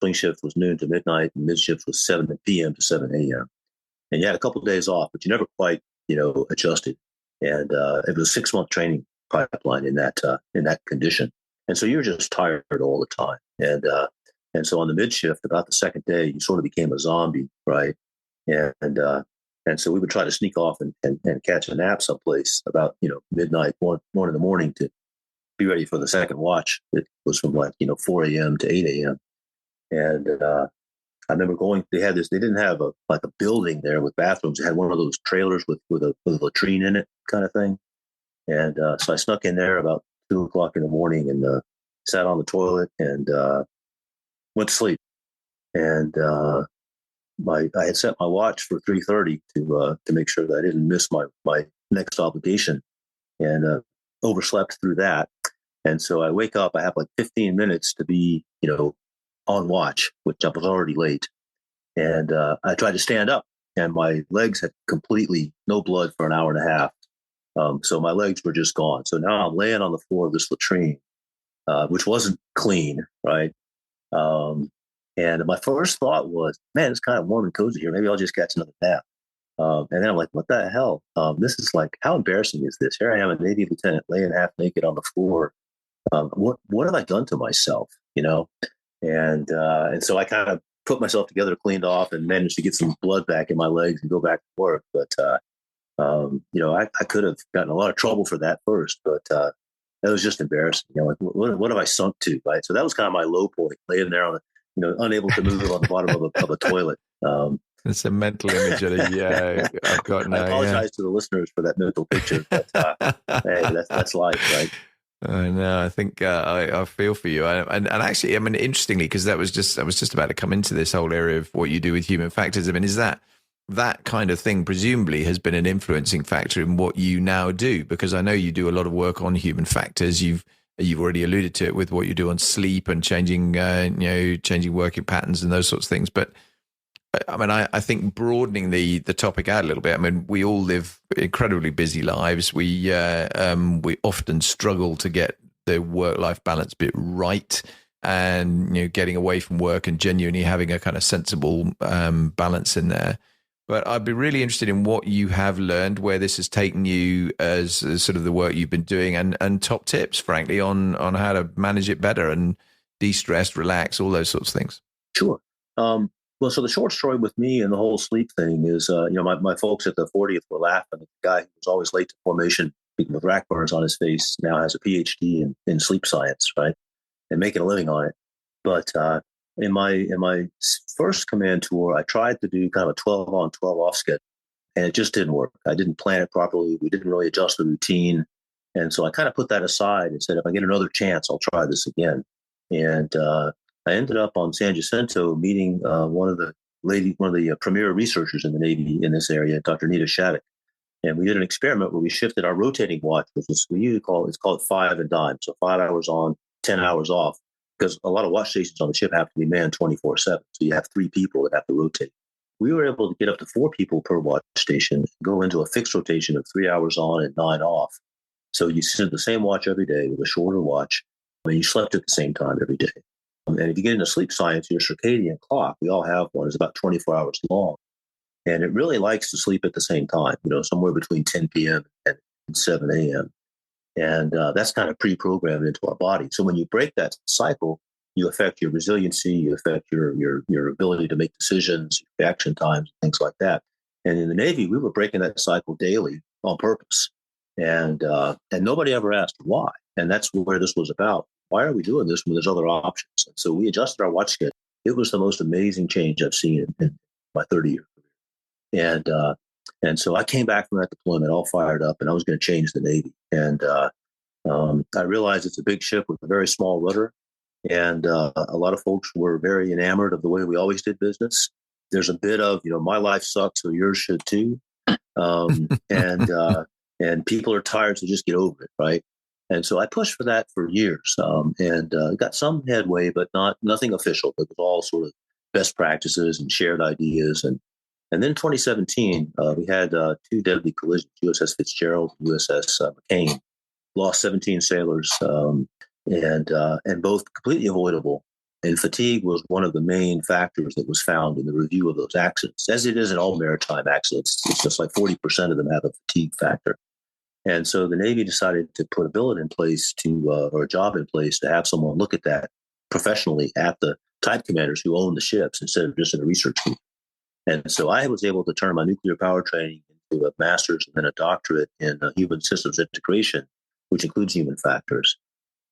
Swing shift was noon to midnight, and mid shift was 7 p.m. to 7 a.m. And you had a couple of days off, but you never quite, adjusted. And it was a 6-month training pipeline in that condition. And so you're just tired all the time. And so on the mid shift, about the second day, you sort of became a zombie, right? And so we would try to sneak off and catch a nap someplace about, midnight, 1 in the morning to be ready for the second watch. It was from 4 a.m. to 8 a.m. And I remember they didn't have a building there with bathrooms. They had one of those trailers with a latrine in it kind of thing. And so I snuck in there about 2 o'clock in the morning and sat on the toilet and went to sleep. And I had set my watch for 3:30 to make sure that I didn't miss my next obligation, and overslept through that. And so I wake up. I have 15 minutes to be on watch, which I was already late. And I tried to stand up, and my legs had completely no blood for an hour and a half. So my legs were just gone. So now I'm laying on the floor of this latrine, which wasn't clean, right? And my first thought was, man, it's kind of warm and cozy here. Maybe I'll just catch another nap. And then I'm like, what the hell? This is how embarrassing is this? Here I am, a Navy lieutenant, laying half naked on the floor. What have I done to myself? And so I kind of put myself together, cleaned off, and managed to get some blood back in my legs and go back to work. But I could have gotten a lot of trouble for that first, but that was just embarrassing. What have I sunk to? Right. So that was kind of my low point, laying there on unable to move on the bottom of a toilet. It's a mental image. I've got now. I apologize to the listeners for that mental picture, but hey, that's life, right? I know. I think I feel for you, and actually, interestingly, because I was just about to come into this whole area of what you do with human factors. Is that kind of thing presumably has been an influencing factor in what you now do? Because I know you do a lot of work on human factors. You've already alluded to it with what you do on sleep and changing working patterns and those sorts of things. But I think broadening the topic out a little bit. We all live incredibly busy lives. We often struggle to get the work-life balance bit right, and getting away from work and genuinely having a kind of sensible balance in there. But I'd be really interested in what you have learned, where this has taken you as sort of the work you've been doing, and top tips, frankly, on how to manage it better and de-stress, relax, all those sorts of things. Sure. Well, so the short story with me and the whole sleep thing is, my folks at the 40th were laughing. The guy who was always late to formation, with rack burns on his face, now has a PhD in sleep science, right, and making a living on it. But in my first command tour, I tried to do kind of a 12 on, 12 off schedule, and it just didn't work. I didn't plan it properly. We didn't really adjust the routine. And so I kind of put that aside and said, if I get another chance, I'll try this again. And I ended up on San Jacinto meeting one of the premier researchers in the Navy in this area, Dr. Nita Shattuck. And we did an experiment where we shifted our rotating watch, which is it's called 5 and dime. So 5 hours on, 10 hours off, because a lot of watch stations on the ship have to be manned 24/7. So you have 3 people that have to rotate. we were able to get up to 4 people per watch station, go into a fixed rotation of 3 hours on and 9 off. So you sit the same watch every day with a shorter watch, and you slept at the same time every day. And if you get into sleep science, your circadian clock, we all have one, is about 24 hours long. And it really likes to sleep at the same time, somewhere between 10 p.m. and 7 a.m. And that's kind of pre-programmed into our body. So when you break that cycle, you affect your resiliency, you affect your ability to make decisions, reaction times, things like that. And in the Navy, we were breaking that cycle daily on purpose. And nobody ever asked why. And that's where this was about. Why are we doing this when there's other options? And so we adjusted our watch schedule. It was the most amazing change I've seen in my 30-year career. And so I came back from that deployment all fired up, and I was going to change the Navy. And I realized it's a big ship with a very small rudder. And a lot of folks were very enamored of the way we always did business. There's a bit of, my life sucks, so yours should too. And people are tired, so just get over it, right? And so I pushed for that for years, and got some headway, but nothing official. It was all sort of best practices and shared ideas. And then 2017, we had 2 deadly collisions: USS Fitzgerald, USS McCain, lost 17 sailors, and both completely avoidable. And fatigue was one of the main factors that was found in the review of those accidents, as it is in all maritime accidents. It's just like 40% of them have a fatigue factor. And so the Navy decided to put a billet in place or a job in place to have someone look at that professionally at the type commanders who own the ships instead of just in a research group. And so I was able to turn my nuclear power training into a master's and then a doctorate in human systems integration, which includes human factors,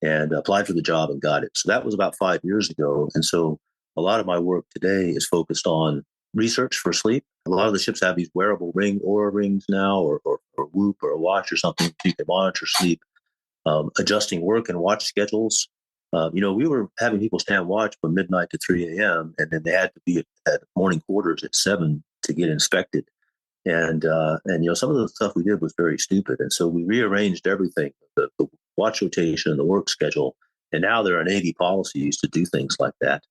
and applied for the job and got it. So that was about 5 years ago. And so a lot of my work today is focused on research for sleep. A lot of the ships have these wearable Oura rings now, or Whoop or a watch or something so you can monitor sleep, adjusting work and watch schedules. We were having people stand watch from midnight to 3 a.m. and then they had to be at morning quarters at 7 to get inspected. And some of the stuff we did was very stupid. And so we rearranged everything, the watch rotation and the work schedule. And now there are Navy policies to do things like that.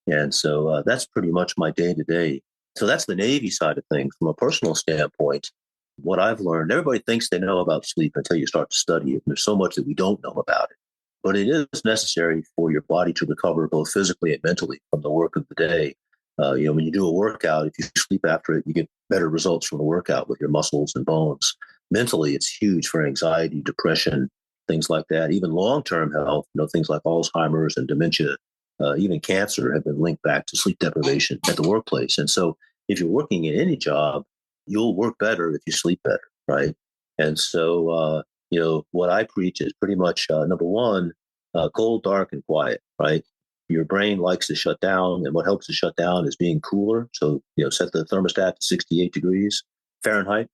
And so that's pretty much my day to day. So that's the Navy side of things. From a personal standpoint, what I've learned, everybody thinks they know about sleep until you start to study it. And there's so much that we don't know about it. But it is necessary for your body to recover both physically and mentally from the work of the day. When you do a workout, if you sleep after it, you get better results from the workout with your muscles and bones. Mentally, it's huge for anxiety, depression, things like that. Even long-term health, things like Alzheimer's and dementia, even cancer have been linked back to sleep deprivation at the workplace. And so if you're working in any job, you'll work better if you sleep better, right? And so, what I preach is pretty much, number one, cold, dark, and quiet, right? Your brain likes to shut down, and what helps to shut down is being cooler. So, set the thermostat to 68 degrees Fahrenheit.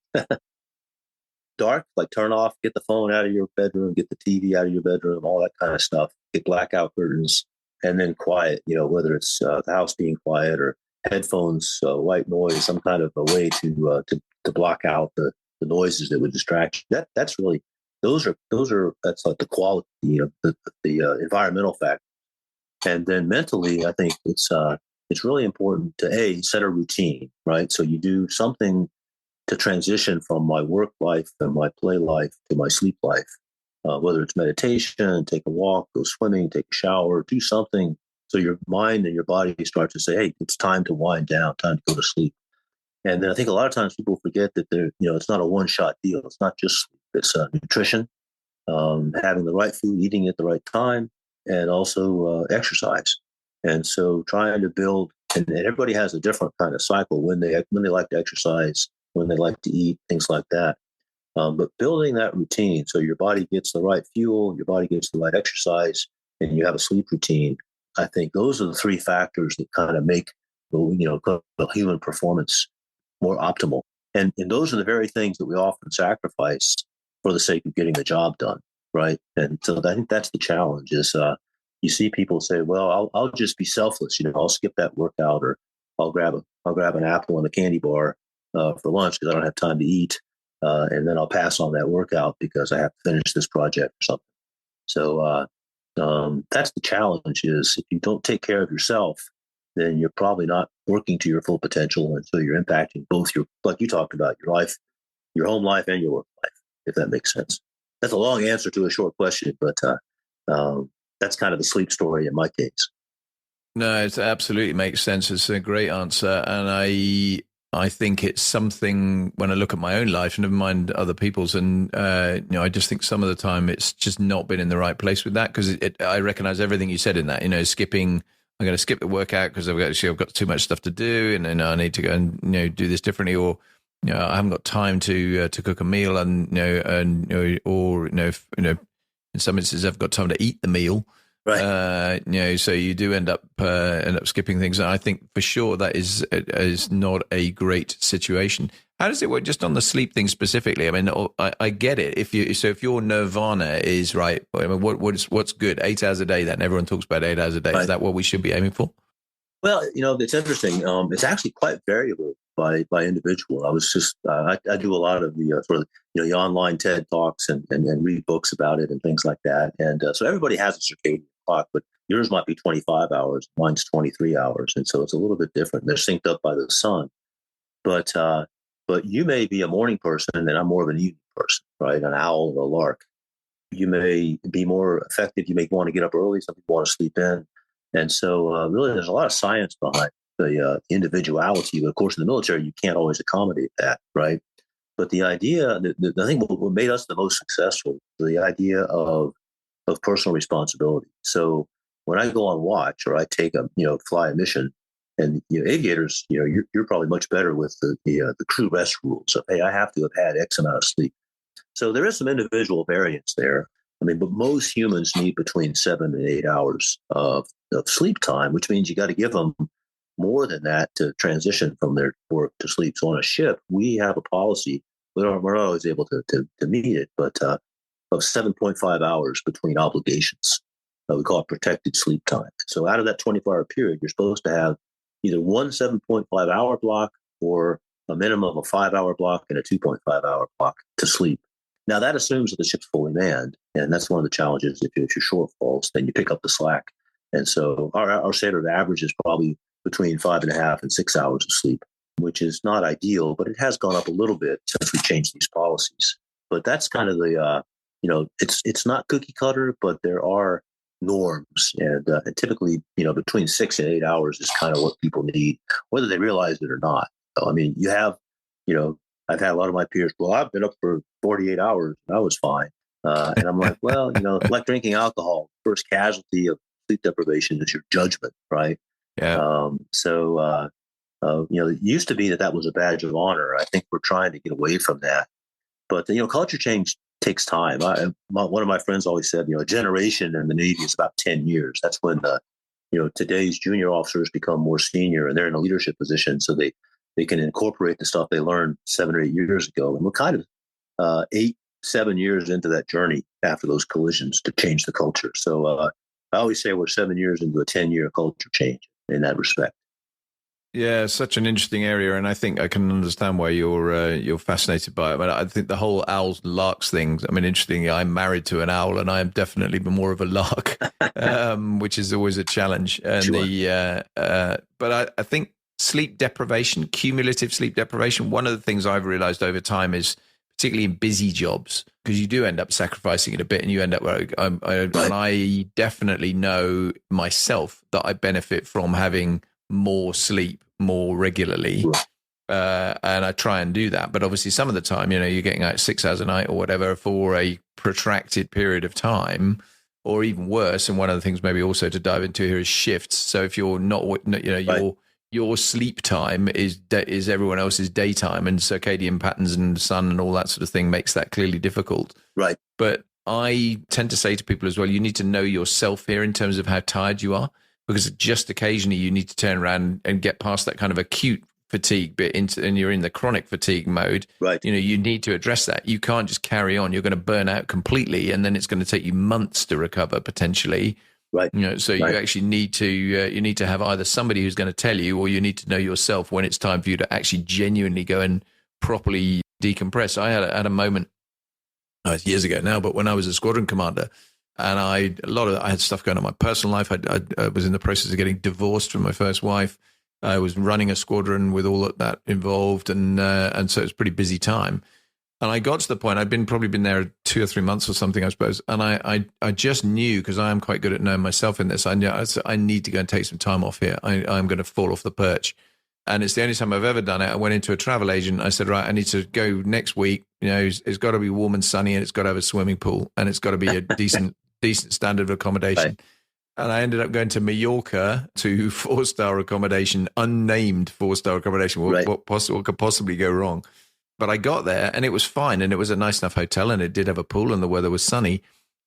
Dark, like turn off, get the phone out of your bedroom, get the TV out of your bedroom, all that kind of stuff. Get blackout curtains. And then quiet, whether it's the house being quiet or headphones, white noise, some kind of a way to block out the noises that would distract you. That's really that's like the quality, the environmental factor. And then mentally, I think it's really important to set a routine, right? So you do something to transition from my work life and my play life to my sleep life. Whether it's meditation, take a walk, go swimming, take a shower, do something so your mind and your body start to say, hey, it's time to wind down, time to go to sleep. And then I think a lot of times people forget that it's not a one-shot deal. It's not just sleep. It's nutrition, having the right food, eating at the right time, and also exercise. And so trying to build, and everybody has a different kind of cycle when they like to exercise, when they like to eat, things like that. But building that routine so your body gets the right fuel, your body gets the right exercise, and you have a sleep routine. I think those are the 3 factors that kind of make human performance more optimal. And those are the very things that we often sacrifice for the sake of getting the job done, right? And so I think that's the challenge is you see people say, well, I'll just be selfless, I'll skip that workout, or I'll grab an apple and a candy bar for lunch because I don't have time to eat. And then I'll pass on that workout because I have to finish this project or something. So that's the challenge is if you don't take care of yourself, then you're probably not working to your full potential. And so you're impacting both your, like you talked about, your life, your home life and your work life, if that makes sense. That's a long answer to a short question, but that's kind of the sleep story in my case. No, it absolutely makes sense. It's a great answer. And I think it's something when I look at my own life, never mind other people's. And, I just think some of the time it's just not been in the right place with that because I recognize everything you said in that, I'm going to skip the workout because I've got too much stuff to do and I need to go and, do this differently or, I haven't got time to cook a meal and, in some instances I've got time to eat the meal. Right. So you do end up skipping things. And I think for sure that is not a great situation. How does it work just on the sleep thing specifically? I mean, I get it. If your nirvana is right, I mean, what's good? 8 hours a day then? Everyone talks about 8 hours a day. Right. Is that what we should be aiming for? Well, it's interesting. It's actually quite variable by individual. I was just, I do a lot of the sort of, the online TED Talks and read books about it and things like that. And so everybody has a circadian clock, but yours might be 25 hours, mine's 23 hours. And so it's a little bit different. They're synced up by the sun. But you may be a morning person and I'm more of an evening person, right? An owl or a lark. You may be more effective. You may want to get up early. Some people want to sleep in. And so really there's a lot of science behind the individuality. But of course, in the military, you can't always accommodate that, right? But the idea, I think what made us the most successful, the idea of personal responsibility. So when I go on watch or I take fly a mission, and aviators, you're probably much better with the crew rest rules of, hey, I have to have had X amount of sleep. So there is some individual variance there. I mean, but most humans need between 7 and 8 hours of sleep time, which means you got to give them more than that to transition from their work to sleep. So on a ship, we have a policy. We're not always able to meet it, but of 7.5 hours between obligations. We call it protected sleep time. So out of that 24-hour period, you're supposed to have either one 7.5-hour block or a minimum of a 5-hour block and a 2.5-hour block to sleep. Now, that assumes that the ship's fully manned, and that's one of the challenges. If you're shortfalls, then you pick up the slack. And so our standard average is probably between 5.5 and 6 hours of sleep, which is not ideal, but it has gone up a little bit since we changed these policies. But that's kind of the, it's not cookie cutter, but there are norms. And typically, between 6 and 8 hours is kind of what people need, whether they realize it or not. So, I mean, you have, I've had a lot of my peers, well, I've been up for 48 hours and I was fine. And I'm like, well, like drinking alcohol, first casualty of sleep deprivation is your judgment, right? Yeah. It used to be that was a badge of honor. I think we're trying to get away from that. But, culture change takes time. One of my friends always said, a generation in the Navy is about 10 years. That's when, today's junior officers become more senior and they're in a leadership position. So they can incorporate the stuff they learned 7 or 8 years ago. And we're kind of 7 years into that journey after those collisions to change the culture. So I always say we're 7 years into a 10-year culture change in that respect. Yeah, such an interesting area, and I think I can understand why you're fascinated by it. But I think the whole owls larks thing. I mean, interestingly, I'm married to an owl, and I am definitely more of a lark, which is always a challenge. And sure. But I think sleep deprivation, cumulative sleep deprivation. One of the things I've realized over time is, particularly in busy jobs, because you do end up sacrificing it a bit, and you end up. And I definitely know myself that I benefit from having more sleep more regularly, and I try and do that. But obviously, some of the time, you're getting out 6 hours a night or whatever for a protracted period of time, or even worse. And one of the things maybe also to dive into here is shifts. So if you're not, your sleep time is everyone else's daytime, and circadian patterns and sun and all that sort of thing makes that clearly difficult. Right. But I tend to say to people as well, you need to know yourself here in terms of how tired you are. Because just occasionally you need to turn around and get past that kind of acute fatigue bit and you're in the chronic fatigue mode. Right. You need to address that. You can't just carry on. You're going to burn out completely, and then it's going to take you months to recover potentially. Right. So you actually need to have either somebody who's going to tell you, or you need to know yourself when it's time for you to actually genuinely go and properly decompress. I had a moment years ago now, but when I was a squadron commander, And I had stuff going on in my personal life. I was in the process of getting divorced from my first wife. I was running a squadron with all that involved, and so it was a pretty busy time. And I got to the point, probably been there 2 or 3 months or something, I suppose. And I just knew, because I am quite good at knowing myself in this, I knew I need to go and take some time off here. I'm going to fall off the perch. And it's the only time I've ever done it. I went into a travel agent. I said, right, I need to go next week. It's got to be warm and sunny, and it's got to have a swimming pool, and it's got to be a decent standard of accommodation. Right. And I ended up going to Mallorca to 4-star accommodation, unnamed 4-star accommodation. What could possibly go wrong? But I got there and it was fine, and it was a nice enough hotel, and it did have a pool, and the weather was sunny.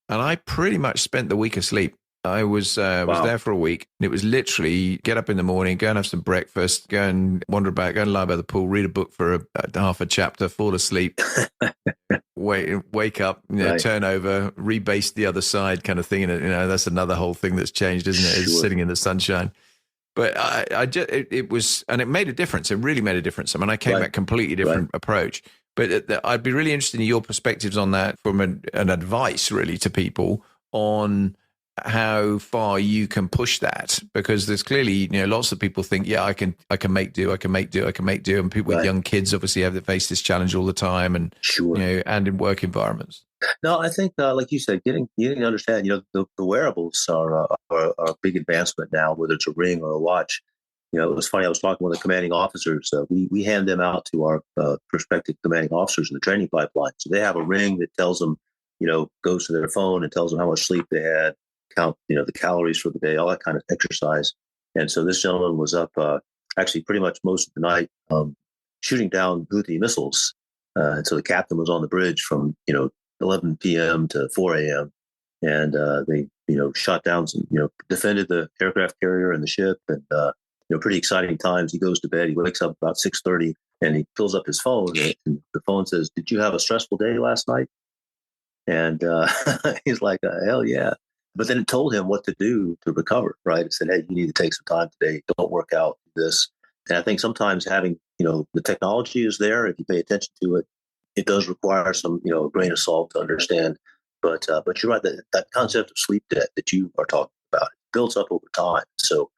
And I pretty much spent the week asleep. I was there for a week. It was literally get up in the morning, go and have some breakfast, go and wander about, go and lie by the pool, read a book for half a chapter, fall asleep, wake up, turn over, rebase the other side kind of thing. And that's another whole thing that's changed, isn't it? Is sitting in the sunshine. But it was, and it made a difference. It really made a difference. I mean, I came back completely different approach. But I'd be really interested in your perspectives on that, from an advice really to people on how far you can push that, because there's clearly, lots of people think, I can make do, and people with young kids obviously have to face this challenge all the time, and and in work environments. No, I think, like you said, getting to understand, the wearables are a big advancement now, whether it's a ring or a watch. It was funny. I was talking with the commanding officers. We hand them out to our prospective commanding officers in the training pipeline. So they have a ring that tells them, goes to their phone and tells them how much sleep they had, count, the calories for the day, all that kind of exercise. And so this gentleman was up actually pretty much most of the night shooting down Houthi missiles. And so the captain was on the bridge from, 11 p.m. to 4 a.m. And they, shot down some, defended the aircraft carrier and the ship, and, pretty exciting times. He goes to bed. He wakes up about 6:30 and he pulls up his phone, and the phone says, "Did you have a stressful day last night?" And he's like, "Hell yeah." But then it told him what to do to recover, right? It said, "Hey, you need to take some time today. Don't work out, do this." And I think sometimes having, the technology is there. If you pay attention to it, it does require some, grain of salt to understand. But you're right, that concept of sleep debt that you are talking about, it builds up over time. So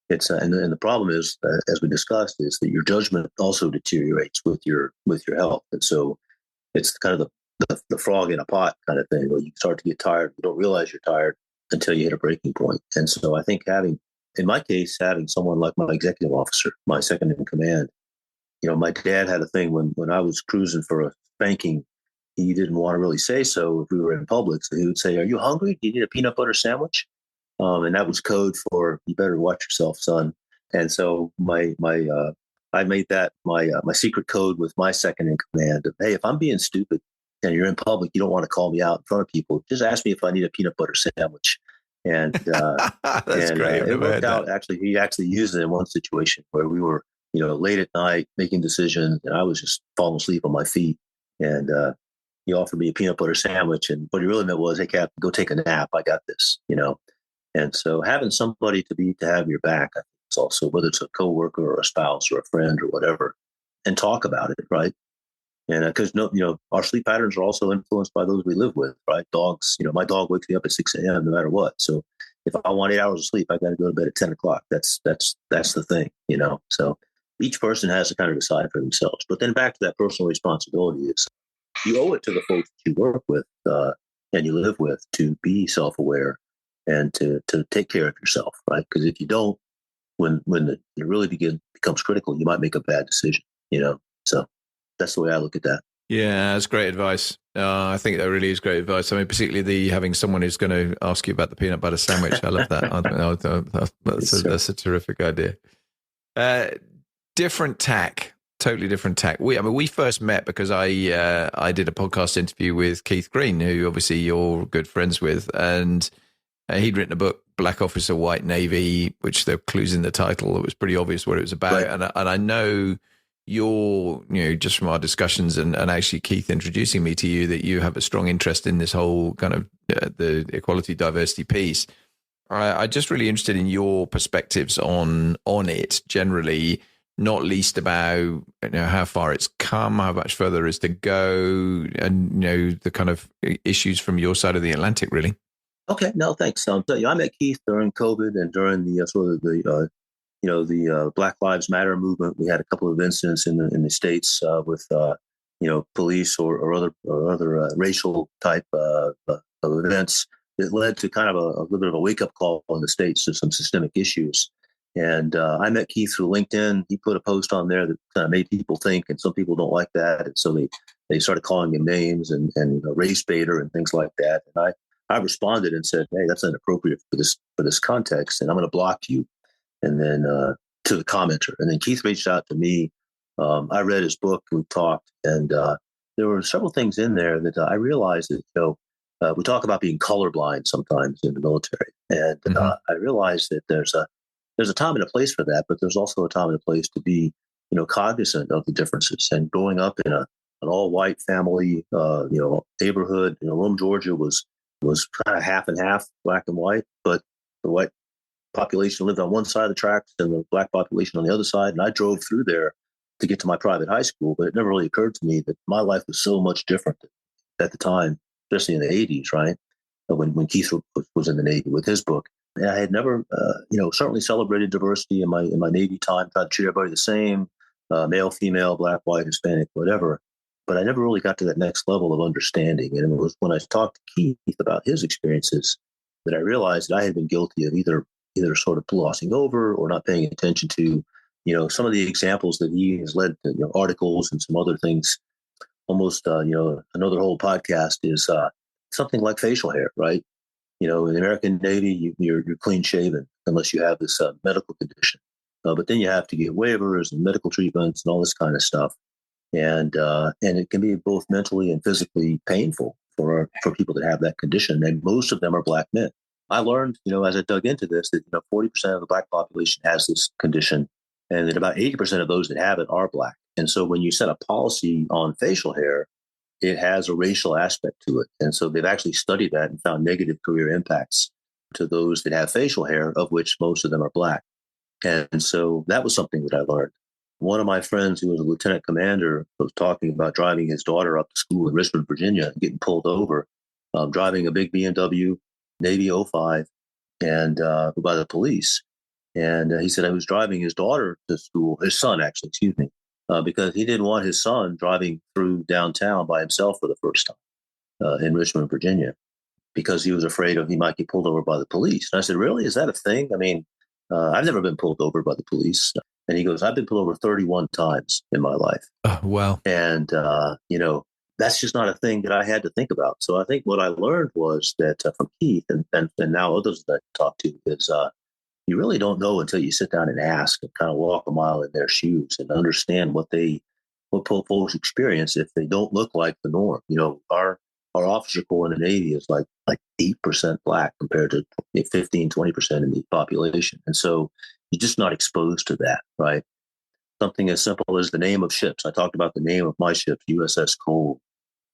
it's and the problem is, as we discussed, is that your judgment also deteriorates with your health. And so it's kind of the frog in a pot kind of thing, where you start to get tired. You don't realize you're tired until you hit a breaking point. And so I think in my case, having someone like my executive officer, my second in command, my dad had a thing when I was cruising for a spanking, he didn't want to really say so if we were in public. So he would say, "Are you hungry? Do you need a peanut butter sandwich?" And that was code for, "You better watch yourself, son." And so I made that my secret code with my second in command of, "Hey, if I'm being stupid and you're in public, you don't want to call me out in front of people, just ask me if I need a peanut butter sandwich." And that's great. It worked out. Actually, he actually used it in one situation where we were, late at night making decisions, and I was just falling asleep on my feet. And he offered me a peanut butter sandwich, and what he really meant was, "Hey, Captain, go take a nap. I got this." And so having somebody to have your back, I think, is also, whether it's a coworker or a spouse or a friend or whatever, and talk about it, right? And because our sleep patterns are also influenced by those we live with, right? Dogs, my dog wakes me up at 6 a.m. no matter what. So if I want 8 hours of sleep, I got to go to bed at 10 o'clock. That's the thing, So each person has to kind of decide for themselves. But then back to that personal responsibility, is you owe it to the folks that you work with and you live with to be self-aware and to take care of yourself, right? Because if you don't, when it really becomes critical, you might make a bad decision, So that's the way I look at that. Yeah, that's great advice. I think that really is great advice. I mean, particularly having someone who's going to ask you about the peanut butter sandwich. I love that. That's a terrific idea. Different tack, totally different tack. We first met because I did a podcast interview with Keith Green, who obviously you're good friends with, and he'd written a book, Black Officer, White Navy, which there are clues in the title. It was pretty obvious what it was about. Right. And I know you're, just from our discussions and actually Keith introducing me to you, that you have a strong interest in this whole kind of the equality, diversity piece. I'm just really interested in your perspectives on it generally, not least about how far it's come, how much further there is to go, and the kind of issues from your side of the Atlantic, really. Okay, no, thanks. I met Keith during COVID and during the sort of the Black Lives Matter movement. We had a couple of incidents in the states with police or other racial type of events that led to kind of a little bit of a wake up call in the states to some systemic issues. And I met Keith through LinkedIn. He put a post on there that kind of made people think, and some people don't like that, and so they started calling him names and race baiter and things like that. And I responded and said, "Hey, that's inappropriate for this context, and I'm going to block you." And then to the commenter. And then Keith reached out to me. I read his book. We talked, and there were several things in there that I realized that we talk about being colorblind sometimes in the military, and I realized that there's a time and a place for that, but there's also a time and a place to be cognizant of the differences. And growing up in an all white family, neighborhood, Rome, Georgia was kind of half and half, black and white, but the white population lived on one side of the tracks and the black population on the other side. And I drove through there to get to my private high school, but it never really occurred to me that my life was so much different at the time, especially in the 80s, right? When Keith was in the Navy with his book. And I had never, certainly celebrated diversity in my Navy time, tried to treat everybody the same, male, female, black, white, Hispanic, whatever. But I never really got to that next level of understanding. And it was when I talked to Keith about his experiences that I realized that I had been guilty of either sort of glossing over or not paying attention to, some of the examples that he has led to, articles and some other things. Almost, another whole podcast is something like facial hair, right? In the American Navy, you're clean shaven unless you have this medical condition. But then you have to get waivers and medical treatments and all this kind of stuff. And it can be both mentally and physically painful for people that have that condition. And most of them are black men. I learned, as I dug into this, that 40% of the black population has this condition, and that about 80% of those that have it are black. And so when you set a policy on facial hair, it has a racial aspect to it. And so they've actually studied that and found negative career impacts to those that have facial hair, of which most of them are black. And so that was something that I learned. One of my friends, who was a lieutenant commander, was talking about driving his daughter up to school in Richmond, Virginia, getting pulled over, driving a big BMW, Navy '05, and by the police. And he said I was driving his daughter to school, his son, actually, excuse me, because he didn't want his son driving through downtown by himself for the first time in Richmond, Virginia, because he was afraid he might get pulled over by the police. And I said, really? Is that a thing? I mean, I've never been pulled over by the police. And he goes, I've been pulled over 31 times in my life. Oh, wow. And, that's just not a thing that I had to think about. So I think what I learned was that from Keith and now others that I talk to is you really don't know until you sit down and ask and kind of walk a mile in their shoes and understand what folks experience if they don't look like the norm. Our officer corps in the Navy is like 8% black compared to 15-20% in the population. And so you're just not exposed to that, right? Something as simple as the name of ships. I talked about the name of my ship, USS Cole,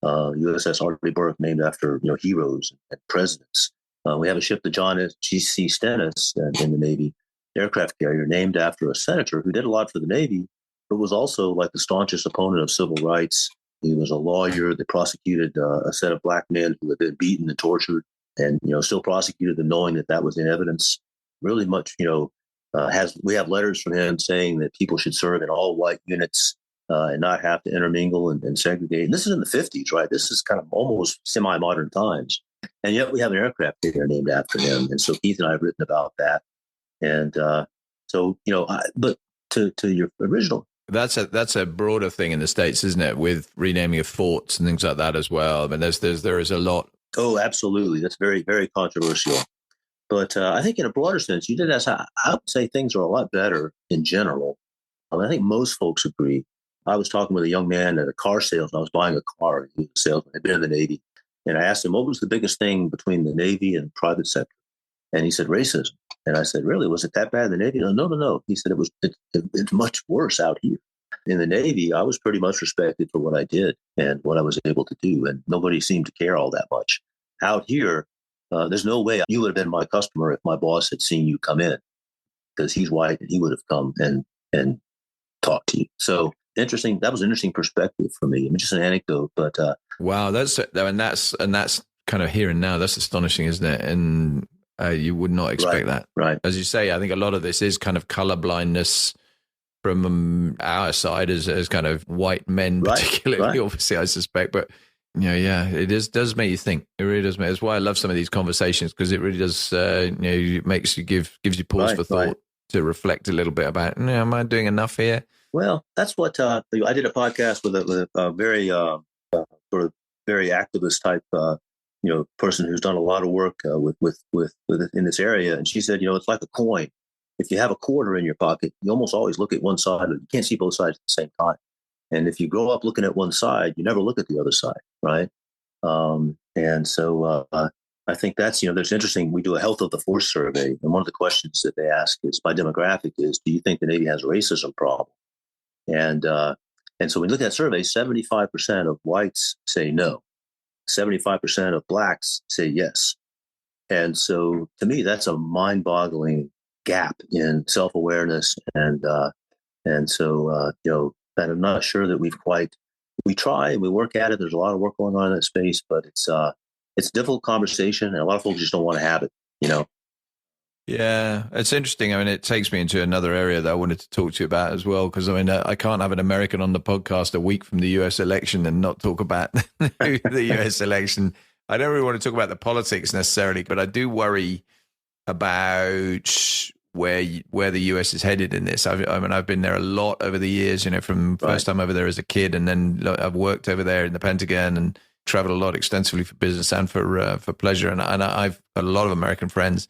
USS Arleigh Burke, named after heroes and presidents. We have a ship, the John C. Stennis, in the Navy aircraft carrier, named after a senator who did a lot for the Navy, but was also like the staunchest opponent of civil rights. He was a lawyer that prosecuted a set of black men who had been beaten and tortured, and still prosecuted them, knowing that was in evidence. Really much, we have letters from him saying that people should serve in all white units and not have to intermingle and segregate. And this is in the 50s, right? This is kind of almost semi-modern times. And yet we have an aircraft carrier named after him. And so Keith and I have written about that. And but to your original. That's a broader thing in the States, isn't it? With renaming of forts and things like that as well. I mean, there is a lot. Oh, absolutely. That's very, very controversial. But I think in a broader sense, you did ask, I would say things are a lot better in general. I think most folks agree. I was talking with a young man at a car sales. I was buying a car. He was a salesman, had been in the Navy. And I asked him, what was the biggest thing between the Navy and private sector? And he said, racism. And I said, really? Was it that bad in the Navy? No. He said, it's much worse out here. In the Navy, I was pretty much respected for what I did and what I was able to do. And nobody seemed to care all that much. Out here, there's no way you would have been my customer if my boss had seen you come in, because he's white and he would have come and talked to you. So interesting. That was an interesting perspective for me. I mean, just an anecdote, but wow, that's kind of here and now. That's astonishing, isn't it? And you would not expect that. Right. As you say, I think a lot of this is kind of color blindness from our side as kind of white men, particularly, obviously, I suspect. But, it does make you think. It really does make. That's why I love some of these conversations, because it really does, gives you pause for thought to reflect a little bit about, am I doing enough here? Well, that's what I did a podcast with a very sort of very activist type, person who's done a lot of work with it in this area, and she said, it's like a coin. If you have a quarter in your pocket, you almost always look at one side. You can't see both sides at the same time. And if you grow up looking at one side, you never look at the other side, right? And so I think that's, there's interesting. We do a health of the force survey, and one of the questions that they ask is by demographic is, do you think the Navy has a racism problem? And so when we look at surveys, 75% of whites say no. 75% of blacks say yes. And so to me, that's a mind-boggling gap in self-awareness. And so, that I'm not sure that we try and we work at it. There's a lot of work going on in that space, but it's a difficult conversation, and a lot of folks just don't want to have it, Yeah, it's interesting. I mean, it takes me into another area that I wanted to talk to you about as well, because I can't have an American on the podcast a week from the US election and not talk about the US election. I don't really want to talk about the politics necessarily, but I do worry about where the US is headed in this. I've been there a lot over the years, from first time over there as a kid, and then I've worked over there in the Pentagon and traveled a lot extensively for business and for pleasure. And I've got a lot of American friends.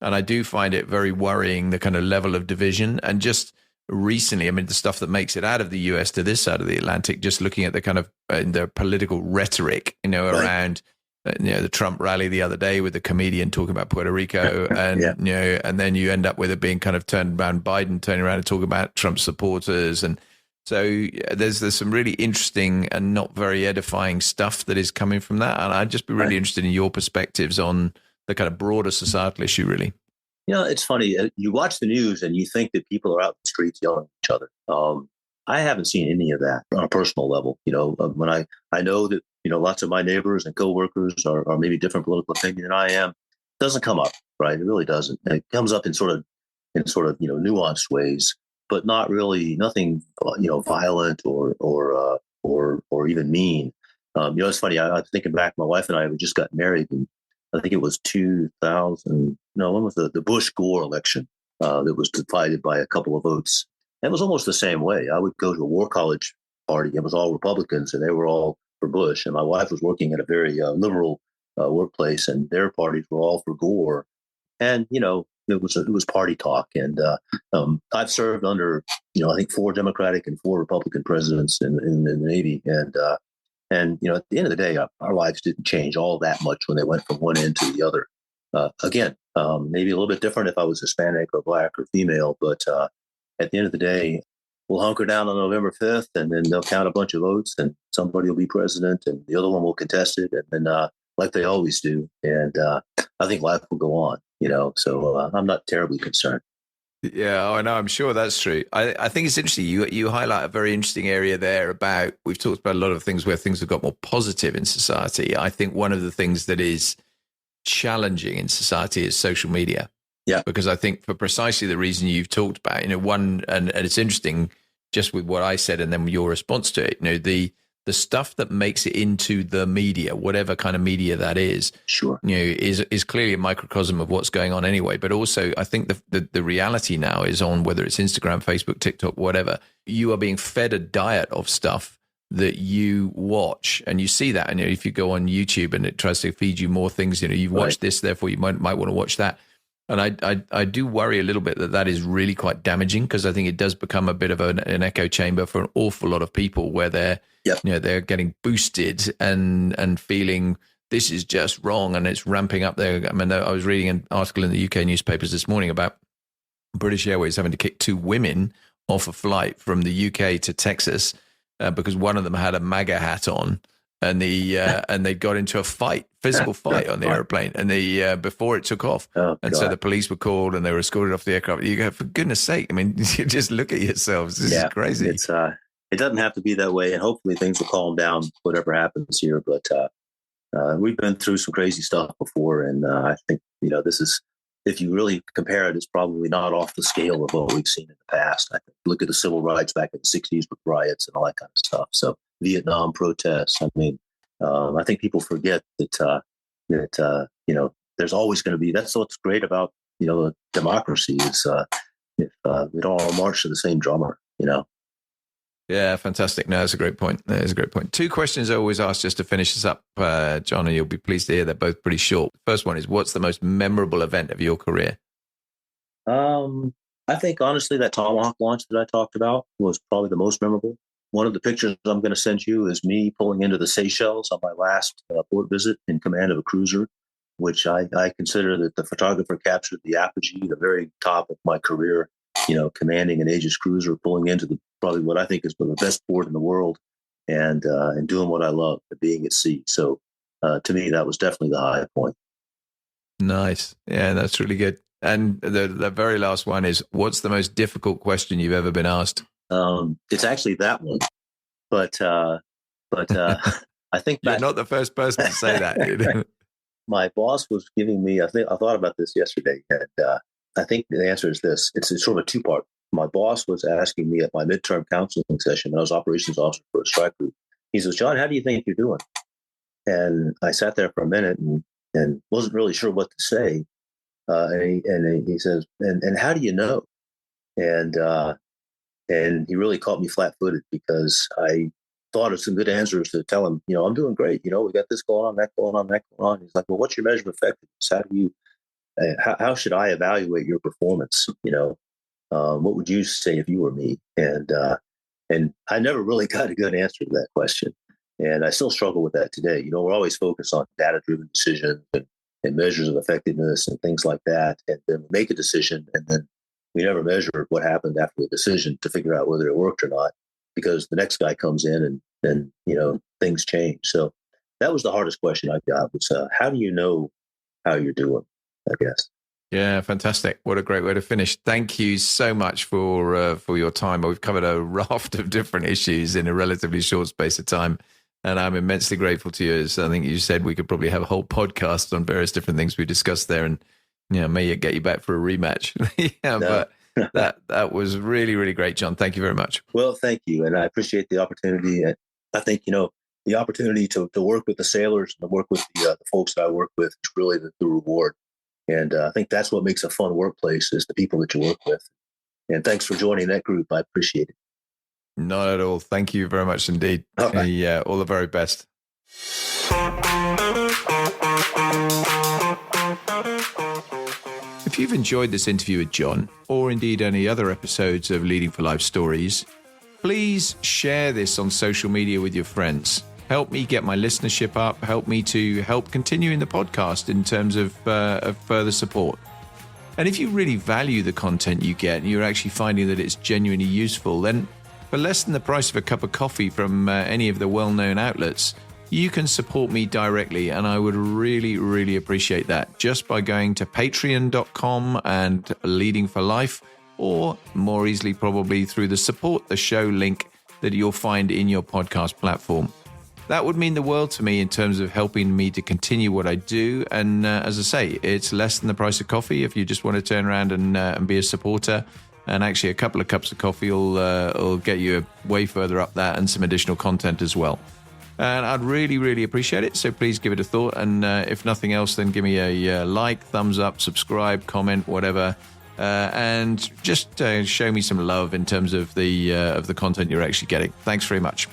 And I do find it very worrying, the kind of level of division. And just recently, the stuff that makes it out of the US to this side of the Atlantic, just looking at the kind of the political rhetoric, around, the Trump rally the other day with the comedian talking about Puerto Rico. And, and then you end up with it being kind of turned around, Biden turning around and talking about Trump supporters. And so there's some really interesting and not very edifying stuff that is coming from that. And I'd just be really interested in your perspectives on the kind of broader societal issue, really. It's funny. You watch the news and you think that people are out in the streets yelling at each other. I haven't seen any of that on a personal level. When I know that, lots of my neighbors and coworkers are maybe different political opinion than I am, it doesn't come up, right? It really doesn't. And it comes up in sort of, nuanced ways, but not really, nothing, violent or even mean. It's funny. I was thinking back, my wife and I, we just got married, and I think it was 2000. No, when was the Bush-Gore election that was divided by a couple of votes? And it was almost the same way. I would go to a war college party. It was all Republicans, and they were all for Bush. And my wife was working at a very liberal workplace, and their parties were all for Gore. And it was party talk. And I've served under I think 4 Democratic and 4 Republican presidents in the Navy, and at the end of the day, our lives didn't change all that much when they went from one end to the other. Again, maybe a little bit different if I was Hispanic or black or female, but at the end of the day, we'll hunker down on November 5th, and then they'll count a bunch of votes, and somebody will be president, and the other one will contest it, and then like they always do. And I think life will go on, so I'm not terribly concerned. Yeah, I know. I'm sure that's true. I think it's interesting. You highlight a very interesting area there about, we've talked about a lot of things where things have got more positive in society. I think one of the things that is challenging in society is social media. Yeah. Because I think for precisely the reason you've talked about, and it's interesting just with what I said and then your response to it, the stuff that makes it into the media, whatever kind of media that is, sure, is clearly a microcosm of what's going on anyway. But also, I think the reality now is on whether it's Instagram, Facebook, TikTok, whatever, you are being fed a diet of stuff that you watch, and you see that. And if you go on YouTube and it tries to feed you more things, you've watched this, therefore you might want to watch that. And I do worry a little bit that is really quite damaging, because I think it does become a bit of an echo chamber for an awful lot of people where they're they're getting boosted and feeling this is just wrong, and it's ramping up there. I was reading an article in the UK newspapers this morning about British Airways having to kick 2 women off a flight from the UK to Texas because one of them had a MAGA hat on. And they got into a physical fight on the airplane, and before it took off. So the police were called and they were escorted off the aircraft. You go, for goodness sake! You just look at yourselves. This is crazy. It doesn't have to be that way, and hopefully things will calm down, whatever happens here. But we've been through some crazy stuff before, and I think this is, if you really compare it, it's probably not off the scale of what we've seen in the past. I think, look at the civil rights back in the '60s with riots and all that kind of stuff. So Vietnam protests. I mean, I think people forget that there's always going to be. That's what's great about democracy is if we don't all march to the same drummer. Yeah, fantastic. No, that's a great point. That is a great point. Two questions I always ask just to finish this up, John, and you'll be pleased to hear they're both pretty short. First one is, what's the most memorable event of your career? I think, honestly, that Tomahawk launch that I talked about was probably the most memorable. One of the pictures I'm going to send you is me pulling into the Seychelles on my last port visit in command of a cruiser, which I consider that the photographer captured the apogee, the very top of my career, commanding an Aegis cruiser, pulling into probably what I think is the best port in the world, and doing what I love, being at sea. So to me, that was definitely the high point. Nice. Yeah, that's really good. And the very last one is, what's the most difficult question you've ever been asked? It's actually that one, but I think you're not the first person to say that. My boss was giving me, I thought about this yesterday, and I think the answer is this. It's sort of a two-part. My boss was asking me at my midterm counseling session, when I was operations officer for a strike group. He says, "John, how do you think you're doing?" And I sat there for a minute and wasn't really sure what to say. And he says, and how do you know? And he really caught me flat-footed, because I thought of some good answers to tell him, I'm doing great. We got this going on, that going on, that going on. He's like, "Well, what's your measure of effectiveness? How do you, how should I evaluate your performance? What would you say if you were me?" And I never really got a good answer to that question. And I still struggle with that today. We're always focused on data-driven decisions and measures of effectiveness and things like that. And then we make a decision, and then we never measure what happened after the decision to figure out whether it worked or not, because the next guy comes in and then, things change. So that was the hardest question I got, was how do you know how you're doing, I guess. Yeah, fantastic. What a great way to finish. Thank you so much for your time. We've covered a raft of different issues in a relatively short space of time, and I'm immensely grateful to you. As I think you said, we could probably have a whole podcast on various different things we discussed there, and may get you back for a rematch. But that was really, really great, John. Thank you very much. Well, thank you, and I appreciate the opportunity. I think the opportunity to work with the sailors and to work with the folks that I work with is really the reward. And I think that's what makes a fun workplace, is the people that you work with. And thanks for joining that group. I appreciate it. Not at all. Thank you very much indeed. Okay. All the very best. If you've enjoyed this interview with John, or indeed any other episodes of Leading for Life Stories, please share this on social media with your friends. Help me get my listenership up. Help me to help continuing the podcast in terms of further support. And if you really value the content you get and you're actually finding that it's genuinely useful, then for less than the price of a cup of coffee from any of the well-known outlets, you can support me directly, and I would really, really appreciate that just by going to patreon.com and Leading for Life, or more easily probably through the support the show link that you'll find in your podcast platform. That would mean the world to me in terms of helping me to continue what I do. And as I say, it's less than the price of coffee if you just want to turn around and be a supporter. And actually, a couple of cups of coffee will get you way further up that, and some additional content as well. And I'd really, really appreciate it. So please give it a thought. And if nothing else, then give me a like, thumbs up, subscribe, comment, whatever. And just show me some love in terms of the content you're actually getting. Thanks very much.